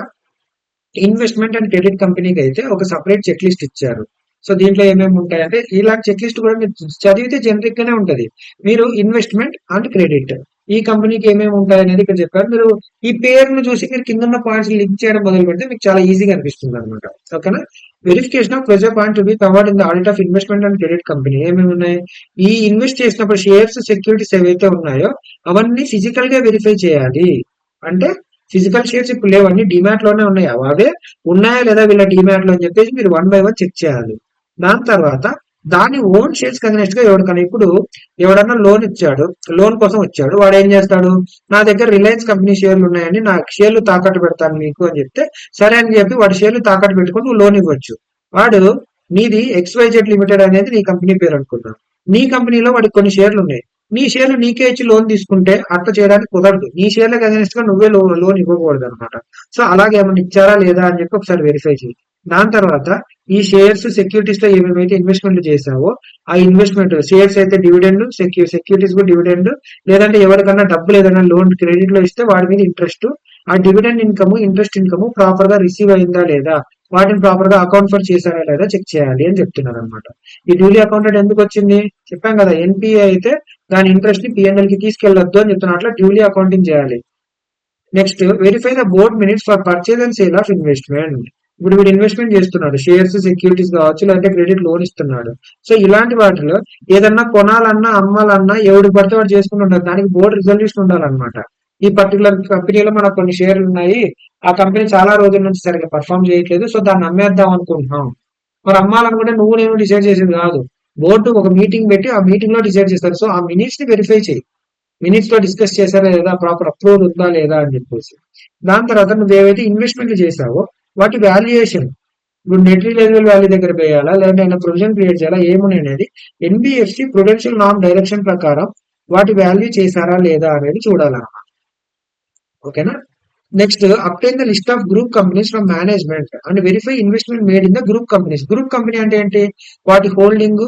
ఇన్వెస్ట్మెంట్ అండ్ క్రెడిట్ కంపెనీకి అయితే ఒక సపరేట్ చెక్ లిస్ట్ ఇచ్చారు. సో దీంట్లో ఏమేమి ఉంటాయంటే, ఇలాంటి చెక్ లిస్ట్ కూడా మీరు చదివితే జనరిక్ గానే ఉంటది. మీరు ఇన్వెస్ట్మెంట్ అండ్ క్రెడిట్ ఈ కంపెనీకి ఏమేమి ఉంటాయి అనేది ఇక్కడ చెప్పారు. మీరు ఈ పేరును చూసి మీరు కింద ఉన్న పాయింట్స్ లింక్ చేయడం మొదలు పెడితే మీకు చాలా ఈజీగా అనిపిస్తుంది అనమాట. ఓకేనా. Verification of pressure point to be covered in the audit of investment and credit company. ఏమేమి ఉన్నాయి? ఈ ఇన్వెస్ట్ చేసినప్పుడు షేర్స్, సెక్యూరిటీస్ ఏవైతే ఉన్నాయో అవన్నీ ఫిజికల్ గా వెరిఫై చేయాలి. అంటే ఫిజికల్ షేర్స్ ఇప్పుడు లేవన్నీ డిమాట్ లోనే ఉన్నాయి, అవే ఉన్నాయా లేదా వీళ్ళ డిమాట్ లో అని చెప్పేసి మీరు 1 by 1 చెక్ చేయాలి. దాని తర్వాత దాని ఓన్ షేర్స్ కన్వెస్ట్ గా ఎవరికైనా, ఇప్పుడు ఎవడన్నా లోన్ ఇచ్చాడు, లోన్ కోసం వచ్చాడు, వాడు ఏం చేస్తాడు, నా దగ్గర రిలయన్స్ కంపెనీ షేర్లు ఉన్నాయని నా షేర్లు తాకట్టు పెడతాను మీకు అని చెప్తే సరే అని చెప్పి వాడి షేర్లు తాకట్టు పెట్టుకుని నువ్వు లోన్ ఇవ్వచ్చు. వాడు నీది XYZ లిమిటెడ్ అనేది నీ కంపెనీ పేరు అనుకున్నాను, నీ కంపెనీలో వాడికి కొన్ని షేర్లు ఉన్నాయి, నీ షేర్లు నీకే ఇచ్చి లోన్ తీసుకుంటే అట్లా చేయడానికి కుదరదు. నీ షేర్లకు అగెన్స్ట్ గా నువ్వే లోన్ ఇవ్వకూడదు అనమాట. సో అలాగే ఏమైనా ఇచ్చారా లేదా అని చెప్పి ఒకసారి వెరిఫై చేయి. దాని తర్వాత ఈ షేర్స్, సెక్యూరిటీస్ లో ఏమేమైతే ఇన్వెస్ట్మెంట్ చేసావో ఆ ఇన్వెస్ట్మెంట్ షేర్స్ అయితే డివిడెండ్, సెక్యూరిటీస్ కూడా డివిడెండ్, లేదంటే ఎవరికన్నా డబ్బులు ఏదైనా లోన్ క్రెడిట్ లో ఇస్తే వాడి మీద ఇంట్రెస్ట్, ఆ dividend income, interest income proper గా రిసీవ్ అయిందా లేదా, వాటిని ప్రాపర్ గా అకౌంట్ ఫర్ చేశారా లేదా చెక్ చేయాలి అని చెప్తున్నారు అనమాట. ఈ డ్యూలీ అకౌంటెడ్ ఎందుకు వచ్చింది చెప్పాం కదా, ఎన్పిఏ అయితే దాని ఇంట్రెస్ట్ ని పిఎన్ఎల్ కి తీసుకెళ్లొద్దు అని చెప్తున్నా, అట్లా డ్యూలీ అకౌంటింగ్ చేయాలి. Next, verify the board minutes for purchase and sale of investment. ఇప్పుడు వీడు ఇన్వెస్ట్మెంట్ చేస్తున్నాడు, షేర్స్, సెక్యూరిటీస్ కావచ్చు, లేదంటే క్రెడిట్ లోన్ ఇస్తున్నాడు. సో ఇలాంటి వాటిలో ఏదన్నా కొనాలన్నా అమ్మాలన్నా ఎవడు పడితే వాడు చేసుకుని ఉంటారు. దానికి బోర్డు రిజల్యూషన్ ఉండాలన్నమాట. ఈ పర్టికులర్ కంపెనీలో మనకు కొన్ని షేర్లు ఉన్నాయి, ఆ కంపెనీ చాలా రోజుల నుంచి సరిగ్గా పర్ఫామ్ చేయట్లేదు, సో దాన్ని అమ్మేద్దాం అనుకుంటున్నాం. మరి అమ్మాలనుకుంటే నువ్వు నేను డిసైడ్ చేసేది కాదు, బోర్డు ఒక మీటింగ్ పెట్టి ఆ మీటింగ్ లో డిసైడ్ చేస్తారు. సో ఆ మినిట్స్ ని వెరిఫై చేయి, మినిట్స్ లో డిస్కస్ చేశారా లేదా, ప్రాపర్ అప్రూవల్ ఉందా లేదా అని చెప్పేసి. దాని తర్వాత నువ్వు ఏవైతే ఇన్వెస్ట్మెంట్ చేసావో వాటి వాల్యుయేషన్, ఇప్పుడు నెట్ రిలైజబుల్ వాల్యూ దగ్గర వేయాలా, లేదంటే ప్రొవిజన్ క్రియేట్ చేయాలా, ఏముని అనేది ఎన్బిఎఫ్సి ప్రొడెన్షియల్ నామ్ డైరెక్షన్ ప్రకారం వాటి వాల్యూ చేశారా లేదా అనేది చూడాలన్నమాట. ఓకేనా. Next, obtain the list of group companies from management and verify investment made in the group companies. Group company అంటే ఏంటి? వాటి హోల్డింగ్,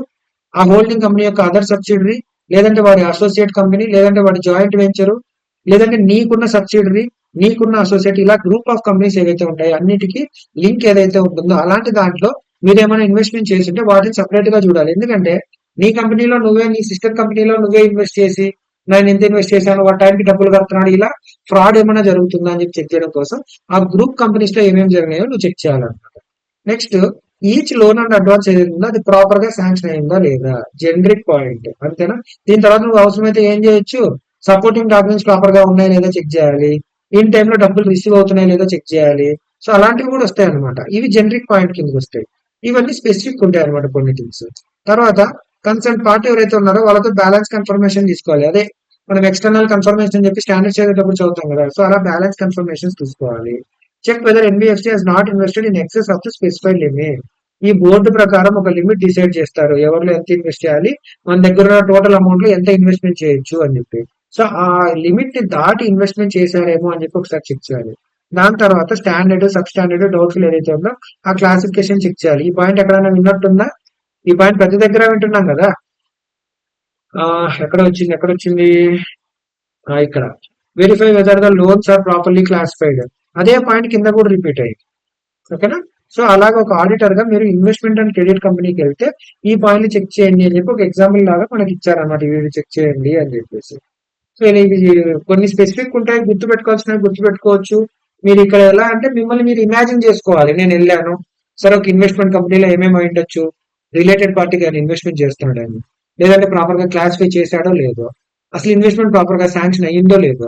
ఆ హోల్డింగ్ కంపెనీ యొక్క అదర్ సబ్సిడరీ, లేదంటే వాడి అసోసియేట్ కంపెనీ, లేదంటే వాడి జాయింట్ వెంచరు, లేదంటే నీకున్న సబ్సిడరీ, నీకున్న అసోసియేట్, ఇలా గ్రూప్ ఆఫ్ కంపెనీస్ ఏవైతే ఉంటాయో అన్నిటికీ లింక్ ఏదైతే ఉంటుందో అలాంటి దాంట్లో మీరు ఏమైనా ఇన్వెస్ట్మెంట్ చేసి ఉంటే వాటిని సపరేట్ గా చూడాలి. ఎందుకంటే నీ కంపెనీలో నువ్వే, నీ సిస్టర్ కంపెనీలో నువ్వే ఇన్వెస్ట్ చేసి నేను ఎంత ఇన్వెస్ట్ చేశాను, వాటి టైంకి డబ్బులు కడుతున్నాడు, ఇలా ఫ్రాడ్ ఏమైనా జరుగుతుందా అని చెప్పి చెక్ చేయడం కోసం ఆ గ్రూప్ కంపెనీస్ లో ఏమేమి జరిగినాయో నువ్వు చెక్ చేయాలన్నమాట. Next, each loan and advance ఏదైతే ఉందో అది ప్రాపర్ గా శాంక్షన్ అయిందా లేదా, జనరిక్ పాయింట్. అంతేనా. దీని తర్వాత నువ్వు అవసరమైతే ఏం చేయొచ్చు, సపోర్టింగ్ డాక్యుమెంట్స్ ప్రాపర్ గా ఉన్నాయా లేదా చెక్ చేయాలి, ఇన్ టైంలో డబ్బులు రిసీవ్ అవుతున్నాయా లేదా చెక్ చేయాలి. సో అలాంటివి కూడా వస్తాయి అనమాట. ఇవి జనరిక్ పాయింట్ కిందకి వస్తాయి. ఇవన్నీ స్పెసిఫిక్ ఉంటాయి అనమాట కొన్ని థింగ్స్. తర్వాత కన్సర్న్ పార్టీ ఎవరైతే ఉన్నారో వాళ్ళతో బ్యాలెన్స్ కన్ఫర్మేషన్ తీసుకోవాలి. అదే మనం ఎక్స్టర్నల్ కన్ఫర్మేషన్ అని చెప్పి స్టాండర్డ్ చదివేటప్పుడు చదువుతాం కదా, సో అలా బ్యాలెన్స్ కన్ఫర్మేషన్స్ తీసుకోవాలి. Check whether NBFC has not invested in excess of the specified limit. ఈ బోర్డు ప్రకారం ఒక లిమిట్ డిసైడ్ చేస్తారు, ఎవరిలో ఎంత ఇన్వెస్ట్ చేయాలి, మన దగ్గర ఉన్న టోటల్ అమౌంట్ లో ఎంత ఇన్వెస్ట్మెంట్ చేయొచ్చు అని చెప్పి. సో ఆ లిమిట్ ని దాటి ఇన్వెస్ట్మెంట్ చేశారేమో అని చెప్పి ఒకసారి చెక్ చేయాలి. దాని తర్వాత స్టాండర్డ్, సబ్ స్టాండర్డ్, డౌట్ఫుల్ ఏదైతే ఉందో ఆ క్లాసిఫికేషన్ చెక్ చేయాలి. ఈ పాయింట్ ఎక్కడైనా విన్నట్టుందా? ఈ పాయింట్ ప్రతి దగ్గర వింటున్నాం కదా. ఎక్కడ వచ్చింది ఇక్కడ verify whether the loans are properly classified. అదే పాయింట్ కింద కూడా రిపీట్ అయ్యింది. ఓకేనా. సో అలాగే ఒక ఆడిటర్ గా మీరు ఇన్వెస్ట్మెంట్ అండ్ క్రెడిట్ కంపెనీకి వెళ్తే ఈ పాయింట్ చెక్ చేయండి అని చెప్పి ఒక ఎగ్జాంపుల్ లాగా మనకి ఇచ్చారన్నమాట, ఇవి చెక్ చేయండి అని చెప్పేసి. సో ఇది కొన్ని స్పెసిఫిక్ ఉంటాయి, గుర్తు పెట్టుకోవాల్సినవి గుర్తు పెట్టుకోవచ్చు. మీరు ఇక్కడ ఎలా అంటే మిమ్మల్ని మీరు ఇమాజిన్ చేసుకోవాలి, నేను వెళ్ళాను సరే ఒక ఇన్వెస్ట్మెంట్ కంపెనీలో ఏమేమి ఉండొచ్చు, రిలేటెడ్ పార్టీకి ఆయన ఇన్వెస్ట్మెంట్ చేస్తున్నాడని, లేదంటే ప్రాపర్ గా క్లాసిఫై చేశాడో లేదో, అసలు ఇన్వెస్ట్మెంట్ ప్రాపర్ గా శాంక్షన్ అయ్యిందో లేదో,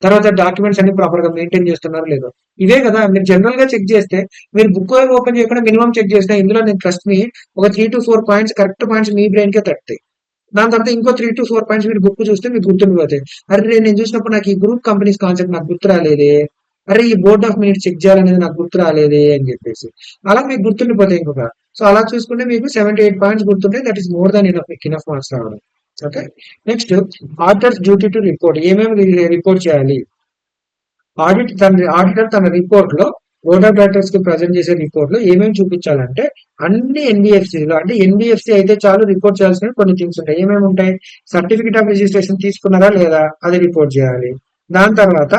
తర్వాత డాక్యుమెంట్స్ అన్ని ప్రాపర్ గా మెయింటైన్ చేస్తున్నారో లేదో. ఇవే కదా మీరు జనరల్ గా చెక్ చేస్తే, మీరు బుక్ ఓపెన్ చేయకుండా మినిమం చెక్ చేస్తే ఇందులో నేను ట్రస్ట్ మీ ఒక 3 to 4 పాయింట్స్, కరెక్ట్ పాయింట్స్ మీ బ్రెయిన్ కే తట్టుతాయి. దాని తర్వాత ఇంకో 3 to 4 పాయింట్స్ మీరు బుక్ చూస్తే మీకు గుర్తుండిపోతాయి. అరే నేను చూసినప్పుడు నాకు ఈ గ్రూప్ కంపెనీస్ కాన్సెప్ట్ నాకు గుర్తు రాలేదే, అరే ఈ బోర్డ్ ఆఫ్ మినిట్స్ చెక్ చేయాలనేది నాకు గుర్తు రాలేదే అని చెప్పేసి అలా మీకు గుర్తుండిపోతాయి ఇంకొక. సో అలా చూసుకుంటే మీకు 78 పాయింట్స్ గుర్తుంటాయి. That is more than enough, మీకు ఇనఫ్ మార్క్స్ రావడం. Okay. Next, auditors duty to report. ఏమేమి రిపోర్ట్ చేయాలి? ఆడిటర్ తన రిపోర్ట్ లో, బోర్డ్ ఆఫ్ డైరెక్టర్స్ కి ప్రజెంట్ చేసే రిపోర్ట్ లో ఏమేమి చూపించాలంటే అన్ని ఎన్బిఎఫ్సి లో, అంటే ఎన్బిఎఫ్సి అయితే చాలు రిపోర్ట్ చేయాల్సిన కొన్ని థింగ్స్ ఉంటాయి. ఏమేమి ఉంటాయి? సర్టిఫికేట్ ఆఫ్ రిజిస్ట్రేషన్ తీసుకున్నారా లేదా అది రిపోర్ట్ చేయాలి. దాని తర్వాత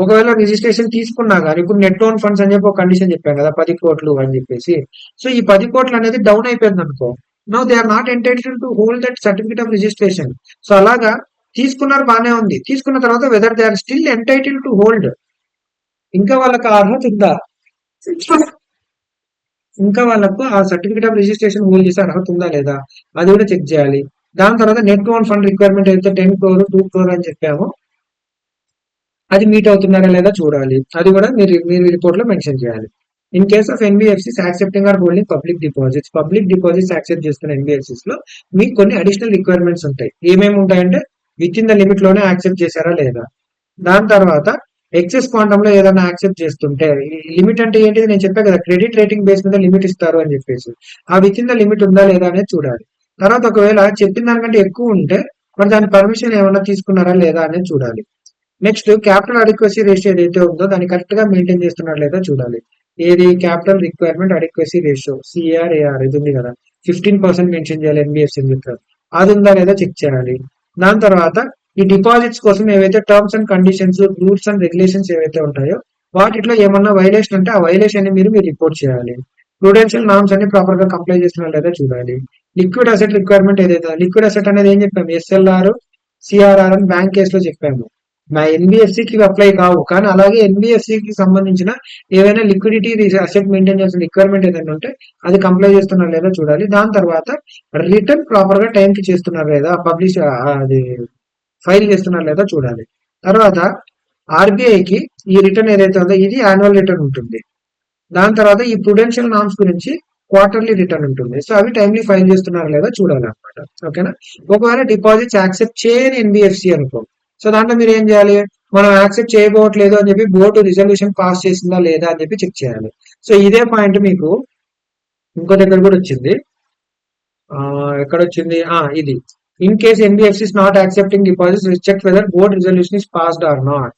ఒకవేళ రిజిస్ట్రేషన్ తీసుకున్నా కానీ, ఇప్పుడు నెట్ ఓన్ ఫండ్స్ అని చెప్పి ఒక కండిషన్ చెప్పాను కదా 10 కోట్లు అని చెప్పేసి. సో ఈ 10 కోట్లు అనేది డౌన్ అయిపోయింది అనుకో, no they are not entitled to hold that certificate of registration. So అలాగా తీసుకున్నారు, బానే ఉంది. తీసుకున్న తర్వాత whether they are still entitled to hold, ఇంకా వాళ్ళకి ఆ అర్హత ఉందా, ఇంకా వాళ్ళకు ఆ సర్టిఫికేట్ ఆఫ్ రిజిస్ట్రేషన్ హోల్డ్ చేసే అర్హత ఉందా లేదా అది కూడా చెక్ చేయాలి. దాని తర్వాత నెట్ ఓన్ ఫండ్ రిక్వైర్మెంట్ అయితే 10 crore 2 crore అని చెప్పాము, అది మీట్ అవుతున్నారా లేదా చూడాలి. అది కూడా మీరు రిపోర్ట్ లో మెన్షన్ చేయాలి. In case of NBFCs accepting or holding public deposits accept చేస్తున్న ఎన్బిఎఫ్సిస్ లో మీకు కొన్ని అడిషనల్ రిక్వైర్మెంట్స్ ఉంటాయి. ఏమేమి ఉంటాయంటే విత్ ఇన్ ద లిమిట్ లోనే యాక్సెప్ట్ చేశారా లేదా, దాని తర్వాత ఎక్సెస్ క్వాంటమ్ లో ఏదైనా యాక్సెప్ట్ చేస్తుంటే, లిమిట్ అంటే ఏంటిది నేను చెప్పా కదా, క్రెడిట్ రేటింగ్ బేస్ మీద లిమిట్ ఇస్తారు అని చెప్పేసి, ఆ విత్ ఇన్ ద లిమిట్ ఉందా లేదా అనేది చూడాలి. తర్వాత ఒకవేళ చెప్పిన దానికంటే ఎక్కువ ఉంటే మరి దాని పర్మిషన్ ఏమైనా తీసుకున్నారా లేదా అనేది చూడాలి. నెక్స్ట్, క్యాపిటల్ అడిక్వసీ రేషియో ఏదైతే ఉందో దాన్ని కరెక్ట్ గా మెయింటైన్ చేస్తున్నారు లేదా చూడాలి. ఏది? క్యాపిటల్ రిక్వైర్మెంట్ అడిక్వసీ రేషియో, సిఆర్ఏఆర్ ఇది ఉంది కదా, 15% మెన్షన్ చేయాలి ఎన్బిఎఫ్సి చెప్పారు, అది ఉందా లేదా చెక్ చేయాలి. దాని తర్వాత ఈ డిపాజిట్స్ కోసం ఏవైతే terms and conditions, rules and regulations ఏవైతే ఉంటాయో వాటిలో ఏమన్నా వైలేషన్ ఉంటే ఆ వైలేషన్ ని మీరు రిపోర్ట్ చేయాలి. ప్రూడెన్షియల్ నార్మ్స్ అన్ని ప్రాపర్ గా కంప్లై చేస్తున్నారు లేదా చూడాలి. లిక్విడ్ అసెట్ రిక్వైర్మెంట్ ఏదైతే, లిక్విడ్ అసెట్ అనేది ఏం చెప్పాము, ఎస్ఎల్ఆర్, సిఆర్ఆర్ అని బ్యాంక్ కేసులో చెప్పాము. నా ఎన్బిఎఫ్సికి అప్లై కావు. కానీ అలాగే ఎన్బిఎఫ్సికి సంబంధించిన ఏవైనా లిక్విడిటీ అసెట్ మెయింటైన్ చేసిన రిక్వైర్మెంట్ ఏదైనా ఉంటే అది కంప్లై చేస్తున్నారు లేదా చూడాలి. దాని తర్వాత రిటర్న్ ప్రాపర్ గా టైం కి చేస్తున్నారు లేదా, పబ్లిష్ అది ఫైల్ చేస్తున్నారు లేదా చూడాలి. తర్వాత ఆర్బీఐకి ఈ రిటర్న్ ఏదైతే ఉందో ఇది యాన్యువల్ రిటర్న్ ఉంటుంది. దాని తర్వాత ఈ ప్రుడెన్షియల్ నామ్స్ గురించి క్వార్టర్లీ రిటర్న్ ఉంటుంది. సో అవి టైమ్లీ ఫైల్ చేస్తున్నారు లేదా చూడాలి అనమాట. ఓకేనా. ఒకవేళ డిపాజిట్స్ యాక్సెప్ట్ చేయని ఎన్బిఎఫ్సి అనుకో, సో దాంట్లో మీరు ఏం చేయాలి, మనం యాక్సెప్ట్ చేయబోవట్లేదు అని చెప్పి బోర్డు రిజల్యూషన్ పాస్ చేసిందా లేదా అని చెప్పి చెక్ చేయాలి. సో ఇదే పాయింట్ మీకు ఇంకో దగ్గర కూడా వచ్చింది. ఎక్కడ వచ్చింది, ఇది in case NBFC not accepting deposits check whether board resolution is passed or not.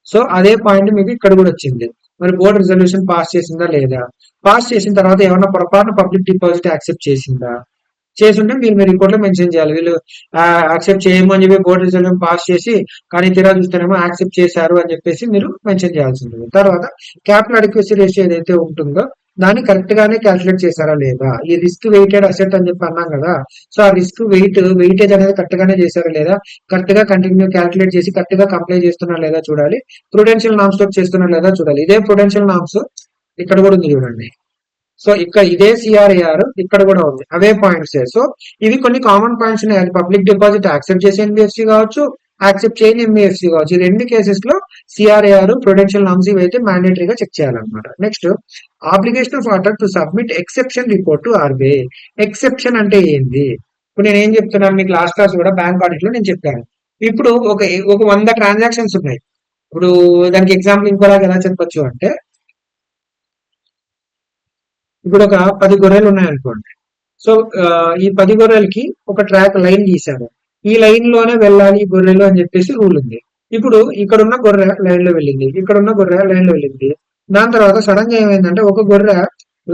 So అదే పాయింట్ మీకు ఇక్కడ కూడా వచ్చింది. మరి బోర్డు రిజల్యూషన్ పాస్ చేసిందా లేదా, పాస్ చేసిన తర్వాత ఏమన్నా పొరపాటున పబ్లిక్ డిపాజిట్ యాక్సెప్ట్ చేసిందా, చేసుంటే మీరు మీ రిపోర్ట్ లో మెన్షన్ చేయాలి. వీళ్ళు యాక్సెప్ట్ చేయము అని చెప్పి బోర్డు రిజల్యూషన్ పాస్ చేసి కానీ తీరా చూస్తేనేమో యాక్సెప్ట్ చేశారు అని చెప్పేసి మీరు మెన్షన్ చేయాల్సి ఉంటుంది. తర్వాత క్యాపిటల్ అడిక్వసీ రేషియో ఏదైతే ఉంటుందో దాన్ని కరెక్ట్ గానే క్యాల్కులేట్ చేశారా లేదా, ఈ రిస్క్ వెయిటెడ్ అసెట్ అని చెప్పి అన్నాం కదా, సో ఆ రిస్క్ వెయిటేజ్ అనేది కరెక్ట్ గానే చేశారా లేదా, కరెక్ట్ గా కంటిన్యూ క్యాల్కులేట్ చేసి కరెక్ట్ గా కంప్లై చేస్తున్నా లేదా చూడాలి. ప్రుడెన్షియల్ నామ్స్ తో చేస్తున్నా లేదా చూడాలి. ఇదే ప్రుడెన్షియల్ నామ్స్ ఇక్కడ కూడా ఉంది చూడండి. సో ఇక్కడ ఇదే సిఆర్ఏఆర్ ఇక్కడ కూడా ఉంది, అవే పాయింట్స్. సో ఇవి కొన్ని కామన్ పాయింట్స్ ఉన్నాయి. పబ్లిక్ డిపాజిట్ యాక్సెప్ట్ చేసే ఎన్బిఎఫ్సి కావచ్చు, యాక్సెప్ట్ చేయని ఎంబీఎఫ్సి కావచ్చు. ఈ రెండు కేసెస్ లో సిఆర్ఏఆర్ ప్రొడెన్షియల్ నామ్స్ ఇవైతే మ్యాండేటరీగా చెక్ చేయాలన్నమాట. Next obligation of order to submit exception report to RBI. Exception అంటే ఏంది, ఇప్పుడు నేను ఏం చెప్తున్నాను మీకు లాస్ట్ క్లాస్ కూడా బ్యాంక్ ఆడిట్ లో నేను చెప్పాను. ఇప్పుడు ఒక 100 ట్రాన్సాక్షన్స్ ఉన్నాయి. ఇప్పుడు దానికి ఎగ్జాంపుల్ ఇంకోలాగా ఎలా చెప్పొచ్చు అంటే, ఇప్పుడు ఒక 10 గొర్రెలు ఉన్నాయనుకోండి. సో ఈ 10 గొర్రెలకి ఒక ట్రాక్ లైన్ గీశారు. ఈ లైన్ లోనే వెళ్ళాలి ఈ గొర్రెలు అని చెప్పేసి రూల్ ఉంది. ఇప్పుడు ఇక్కడ ఉన్న గొర్రె లైన్ లో వెళ్ళింది, ఇక్కడ ఉన్న గొర్రె లైన్ లో వెళ్ళింది. దాని తర్వాత సడన్ గా ఏమైందంటే ఒక గొర్రె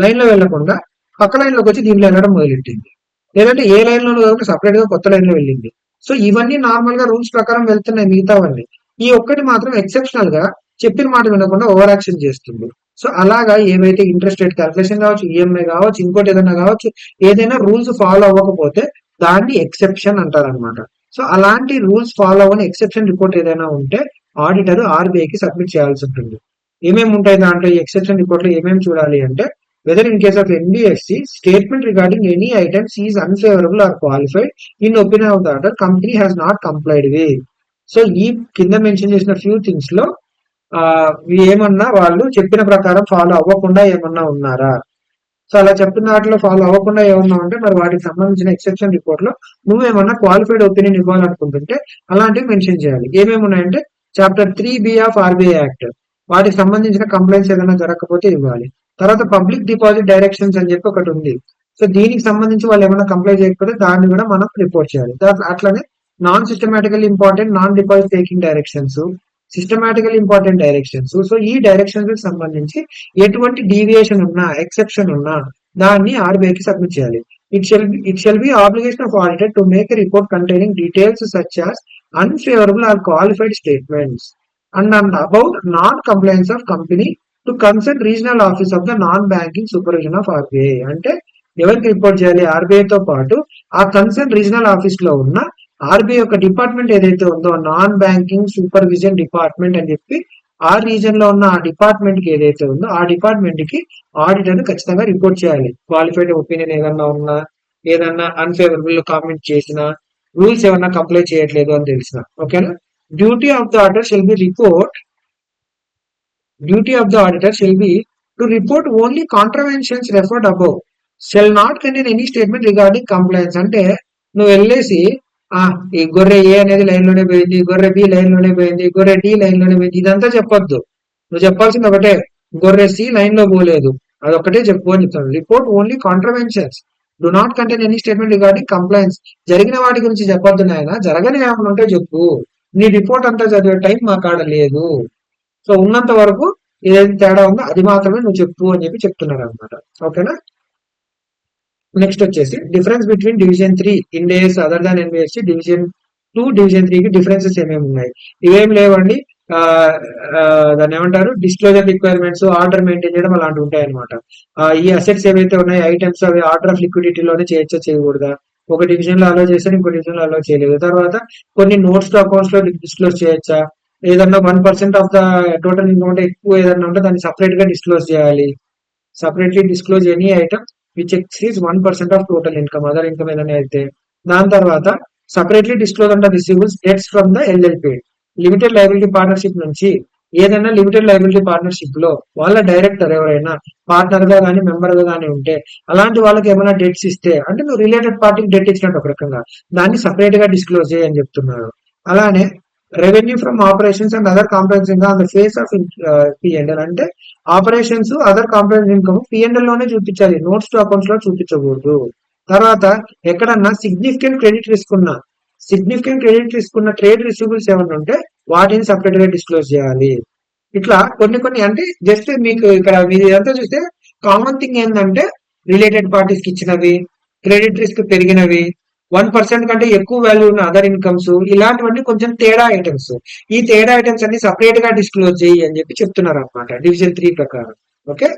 లైన్ లో వెళ్లకుండా పక్క లైన్ లోకి వచ్చి దీంట్లో వెళ్ళడం మొదలెట్టింది. లేదంటే ఏ లైన్ లో సపరేట్ గా కొత్త లైన్ లో వెళ్ళింది. సో ఇవన్నీ నార్మల్ గా రూల్స్ ప్రకారం వెళ్తున్నాయి మిగతావన్నీ. ఈ ఒక్కటి మాత్రం ఎక్సెప్షనల్ గా చెప్పిన మాట వినకుండా ఓవర్ యాక్షన్ చేస్తుంది. సో అలాగా ఏవైతే ఇంట్రెస్ట్ రేట్ క్యాల్కులేషన్ కావచ్చు, ఈఎంఐ కావచ్చు, ఇంకోటి ఏదైనా కావచ్చు, ఏదైనా రూల్స్ ఫాలో అవ్వకపోతే దాన్ని ఎక్సెప్షన్ అంటారనమాట. సో అలాంటి రూల్స్ ఫాలో అవ్వని ఎక్సెప్షన్ రిపోర్ట్ ఏదైనా ఉంటే ఆడిటర్ ఆర్బీఐకి సబ్మిట్ చేయాల్సి ఉంటుంది. ఏమేమి ఉంటాయి దాంట్లో, ఈ ఎక్సెప్షన్ రిపోర్ట్ లో ఏమేమి చూడాలి అంటే, whether in case of NBFC, statement regarding any items is unfavorable or qualified in opinion of the auditor, company has not complied with. So ఈ కింద మెన్షన్ చేసిన ఫ్యూ థింగ్స్ లో ఏమన్నా వాళ్ళు చెప్పిన ప్రకారం ఫాలో అవ్వకుండా ఏమన్నా ఉన్నారా. సో అలా చెప్పిన వాటిలో ఫాలో అవ్వకుండా ఏమన్నా ఉంటే మరి వాటికి సంబంధించిన ఎక్సెప్షన్ రిపోర్ట్ లో నువ్వేమన్నా క్వాలిఫైడ్ ఒపీనియన్ ఇవ్వాలనుకుంటుంటే అలాంటివి మెన్షన్ చేయాలి. ఏమేమి ఉన్నాయంటే chapter 3B of RBI act, వాటికి సంబంధించిన కంప్లైంట్స్ ఏదైనా జరగకపోతే ఇవ్వాలి. తర్వాత పబ్లిక్ డిపాజిట్ డైరెక్షన్స్ అని చెప్పి ఒకటి ఉంది. సో దీనికి సంబంధించి వాళ్ళు ఏమైనా కంప్లైంట్ చేయకపోతే దాన్ని కూడా మనం రిపోర్ట్ చేయాలి. అట్లానే non systematical important non deposit taking directions, systematical important directions. So ఈ డైరెక్షన్స్ కి సంబంధించి ఎటువంటి డీవియేషన్ ఉన్నా, ఎక్సెప్షన్ ఉన్నా దాన్ని ఆర్బీఐకి సబ్మిట్ చేయాలి. It shall be obligation of auditor to make a report containing details such as unfavorable or qualified statements and about non-compliance of company to concern regional office of the non-banking supervision of RBI. అంటే ఎవరికి report చేయాలి, RBI తో పాటు ఆ concern regional office లో ఉన్న RBI యొక్క department ఏదైతే ఉందో నాన్ బ్యాంకింగ్ సూపర్విజన్ డిపార్ట్మెంట్ అని చెప్పి ఆ రీజన్ లో ఉన్న ఆ డిపార్ట్మెంట్ కి ఏదైతే ఉందో ఆ డిపార్ట్మెంట్ కి ఆడిటర్ ఖచ్చితంగా రిపోర్ట్ చేయాలి. క్వాలిఫైడ్ ఒపీనియన్ ఏదన్నా ఉన్నా, ఏదన్నా అన్ఫేవరబుల్ కామెంట్ చేసినా, రూల్స్ ఏమన్నా కంప్లై చేయట్లేదు అని తెలిసిన. ఓకేనా. Duty of the auditor shall be report duty of the auditor shall be to report only contraventions referred above shall not contain any statement regarding complaints. అంటే నువ్వు వెళ్ళేసి ఈ గొర్రె ఏ అనేది లైన్ లోనే పోయింది, గొర్రె బి లైన్ లోనే పోయింది, గొర్రె డి లైన్ లోనే పోయింది, ఇదంతా చెప్పొద్దు. నువ్వు చెప్పాల్సింది ఒకటే, గొర్రె సి లైన్ లో పోలేదు, అదొక్కటే చెప్పు అని చెప్తాను. Report only contraventions, do not contain any statement regarding complaints. జరిగిన వాటి గురించి చెప్పొద్దు నాయన, జరగని ఏమైనా ఉంటే చెప్పు. నీ రిపోర్ట్ అంతా చదివే టైం మా కాడ లేదు. సో ఉన్నంత వరకు ఏదైతే తేడా ఉందో అది మాత్రమే నువ్వు చెప్పు అని చెప్పి చెప్తున్నారు అనమాట. ఓకేనా. నెక్స్ట్ వచ్చేసి difference between division 3 Ind AS other than NBFC, division 2 division 3 కి డిఫరెన్సెస్ ఏమేమి ఉన్నాయి. ఇవేం లేవండి. దాన్ని ఏమంటారు, డిస్క్లోజర్ రిక్వైర్మెంట్స్, ఆర్డర్ మెయింటైన్ చేయడం అలాంటివి ఉంటాయి అనమాట. ఈ అసెట్స్ ఏవైతే ఉన్నాయో ఐటమ్స్ అవి ఆర్డర్ ఆఫ్ లిక్విడిటీలోనే చేయొచ్చా చేయకూడదా, ఒక డివిజన్ లో అలో చేస్తే ఇంకో డివిజన్ లో అలో చేయలేదు. తర్వాత కొన్ని నోట్స్ టు అకౌంట్స్ లో డిస్క్లోజ్ చేయొచ్చా, ఏదన్నా 1% ఆఫ్ ద టోటల్ ఇన్కమ్ అంటే ఎక్కువ ఏదన్నా ఉంటే దాన్ని సపరేట్ గా డిస్క్లోజ్ చేయాలి. Separately disclose any item which exceeds 1% of total income, other income ఏదైనా అయితే. దాని తర్వాత separately disclose under receivables debts from the LLP. Limited liability partnership నుంచి ఏదైనా లిమిటెడ్ లయబిలిటీ పార్ట్నర్షిప్ లో వాళ్ళ డైరెక్టర్ ఎవరైనా పార్ట్నర్ గా కానీ మెంబర్ గా కానీ ఉంటే అలాంటి వాళ్ళకి ఏమైనా డెట్స్ ఇస్తే అంటే నువ్వు రిలేటెడ్ పార్టీకి డెట్ ఇచ్చినట్టు ఒక రకంగా దాన్ని సపరేట్ గా డిస్క్లోజ్ చేయని చెప్తున్నారు. అలానే revenue from operations and other comprehensive on the face of P and L అంటే operations other comprehensive income P and L లోనే చూపించాలి, నోట్స్ టు అకౌంట్స్ లో చూపించకూడదు. తర్వాత ఎక్కడన్నా సిగ్నిఫికెంట్ క్రెడిట్ రిస్క్ ఉన్న ట్రేడ్ రిసీవబుల్స్ ఏమన్నా ఉంటే వాటిని సపరేట్ గా డిస్క్లోజ్ చేయాలి. ఇట్లా కొన్ని అంటే జస్ట్ మీకు ఇక్కడ మీరు ఇదంతా చూస్తే కామన్ థింగ్ ఏంటంటే రిలేటెడ్ పార్టీస్ కి ఇచ్చినవి, క్రెడిట్ రిస్క్ పెరిగినవి, 1% కంటే ఎక్కువ వాల్యూ ఉన్న అదర్ ఇన్కమ్స్, ఇలాంటివన్నీ కొంచెం తేడా ఐటమ్స్. ఈ తేడా ఐటమ్స్ అన్ని సపరేట్ గా డిస్క్లోజ్ చేయి అని చెప్పి చెప్తున్నారు అనమాట డివిజన్ 3 ప్రకారం. ఓకే,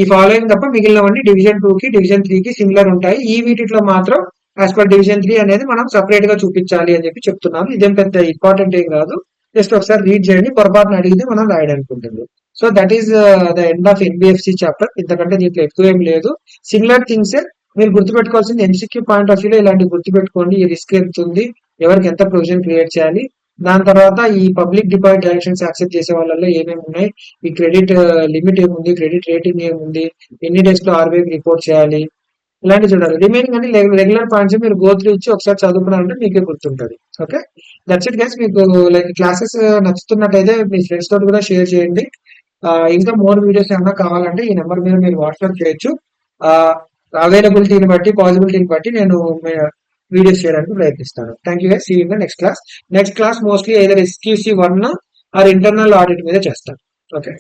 ఈ ఫాలోయింగ్ తప్ప మిగిలినవన్నీ డివిజన్ 2 కి డివిజన్ 3 కి సిమిలర్ ఉంటాయి. ఈ వీటిలో మాత్రం యాజ్ పర్ డివిజన్ 3 అనేది మనం సపరేట్ గా చూపించాలి అని చెప్పి చెప్తున్నాను. ఇదేం పెద్ద ఇంపార్టెంట్ ఏం కాదు, జస్ట్ ఒకసారి రీడ్ చేయండి, పొరపాటున అడిగితే మనం రాయడానికి ఉంటుంది. So that is the end of NBFC chapter. ఇంతకంటే దీంట్లో ఎక్కువ ఏం లేదు, సిమిలర్ థింగ్స్. మీరు గుర్తుపెట్టుకోవాల్సింది ఎంసీక్యూ పాయింట్ ఆఫ్ వ్యూలో ఇలాంటి గుర్తుపెట్టుకోండి. ఈ రిస్క్ ఎంత ఉంది, ఎవరికి ఎంత ప్రొవిజన్ క్రియేట్ చేయాలి, దాని తర్వాత ఈ పబ్లిక్ డిపాజిట్ డైరెక్షన్స్ యాక్సెప్ట్ చేసే వాళ్ళలో ఏమేమి ఉన్నాయి, ఈ క్రెడిట్ లిమిట్ ఏముంది, క్రెడిట్ రేటింగ్ ఏముంది, ఎన్ని డేస్ లో ఆర్బీఐ రిపోర్ట్ చేయాలి, ఇలాంటి చూడాలి. రిమైనింగ్ అన్ని రెగ్యులర్ పాయింట్స్ మీరు గో త్రూ ఇచ్చి ఒకసారి చదువుకున్నారంటే మీకే గుర్తుంటది. Okay, that's it guys. మీకు లైక్ క్లాసెస్ నచ్చుతున్నట్టయితే మీ ఫ్రెండ్స్ తోటి కూడా షేర్ చేయండి. ఇంకా మోర్ వీడియోస్ ఏమన్నా కావాలంటే ఈ నెంబర్ మీద మీరు వాట్సాప్ చేయొచ్చు. అవైలబిలిటీని బట్టి పాసిబిలిటీని బట్టి నేను వీడియోస్ చేయడానికి ప్రయత్నిస్తాను. Thank you guys, see you in the next class. Next class mostly either SQC 1 or internal audit మీద చేస్తాను. ఓకే.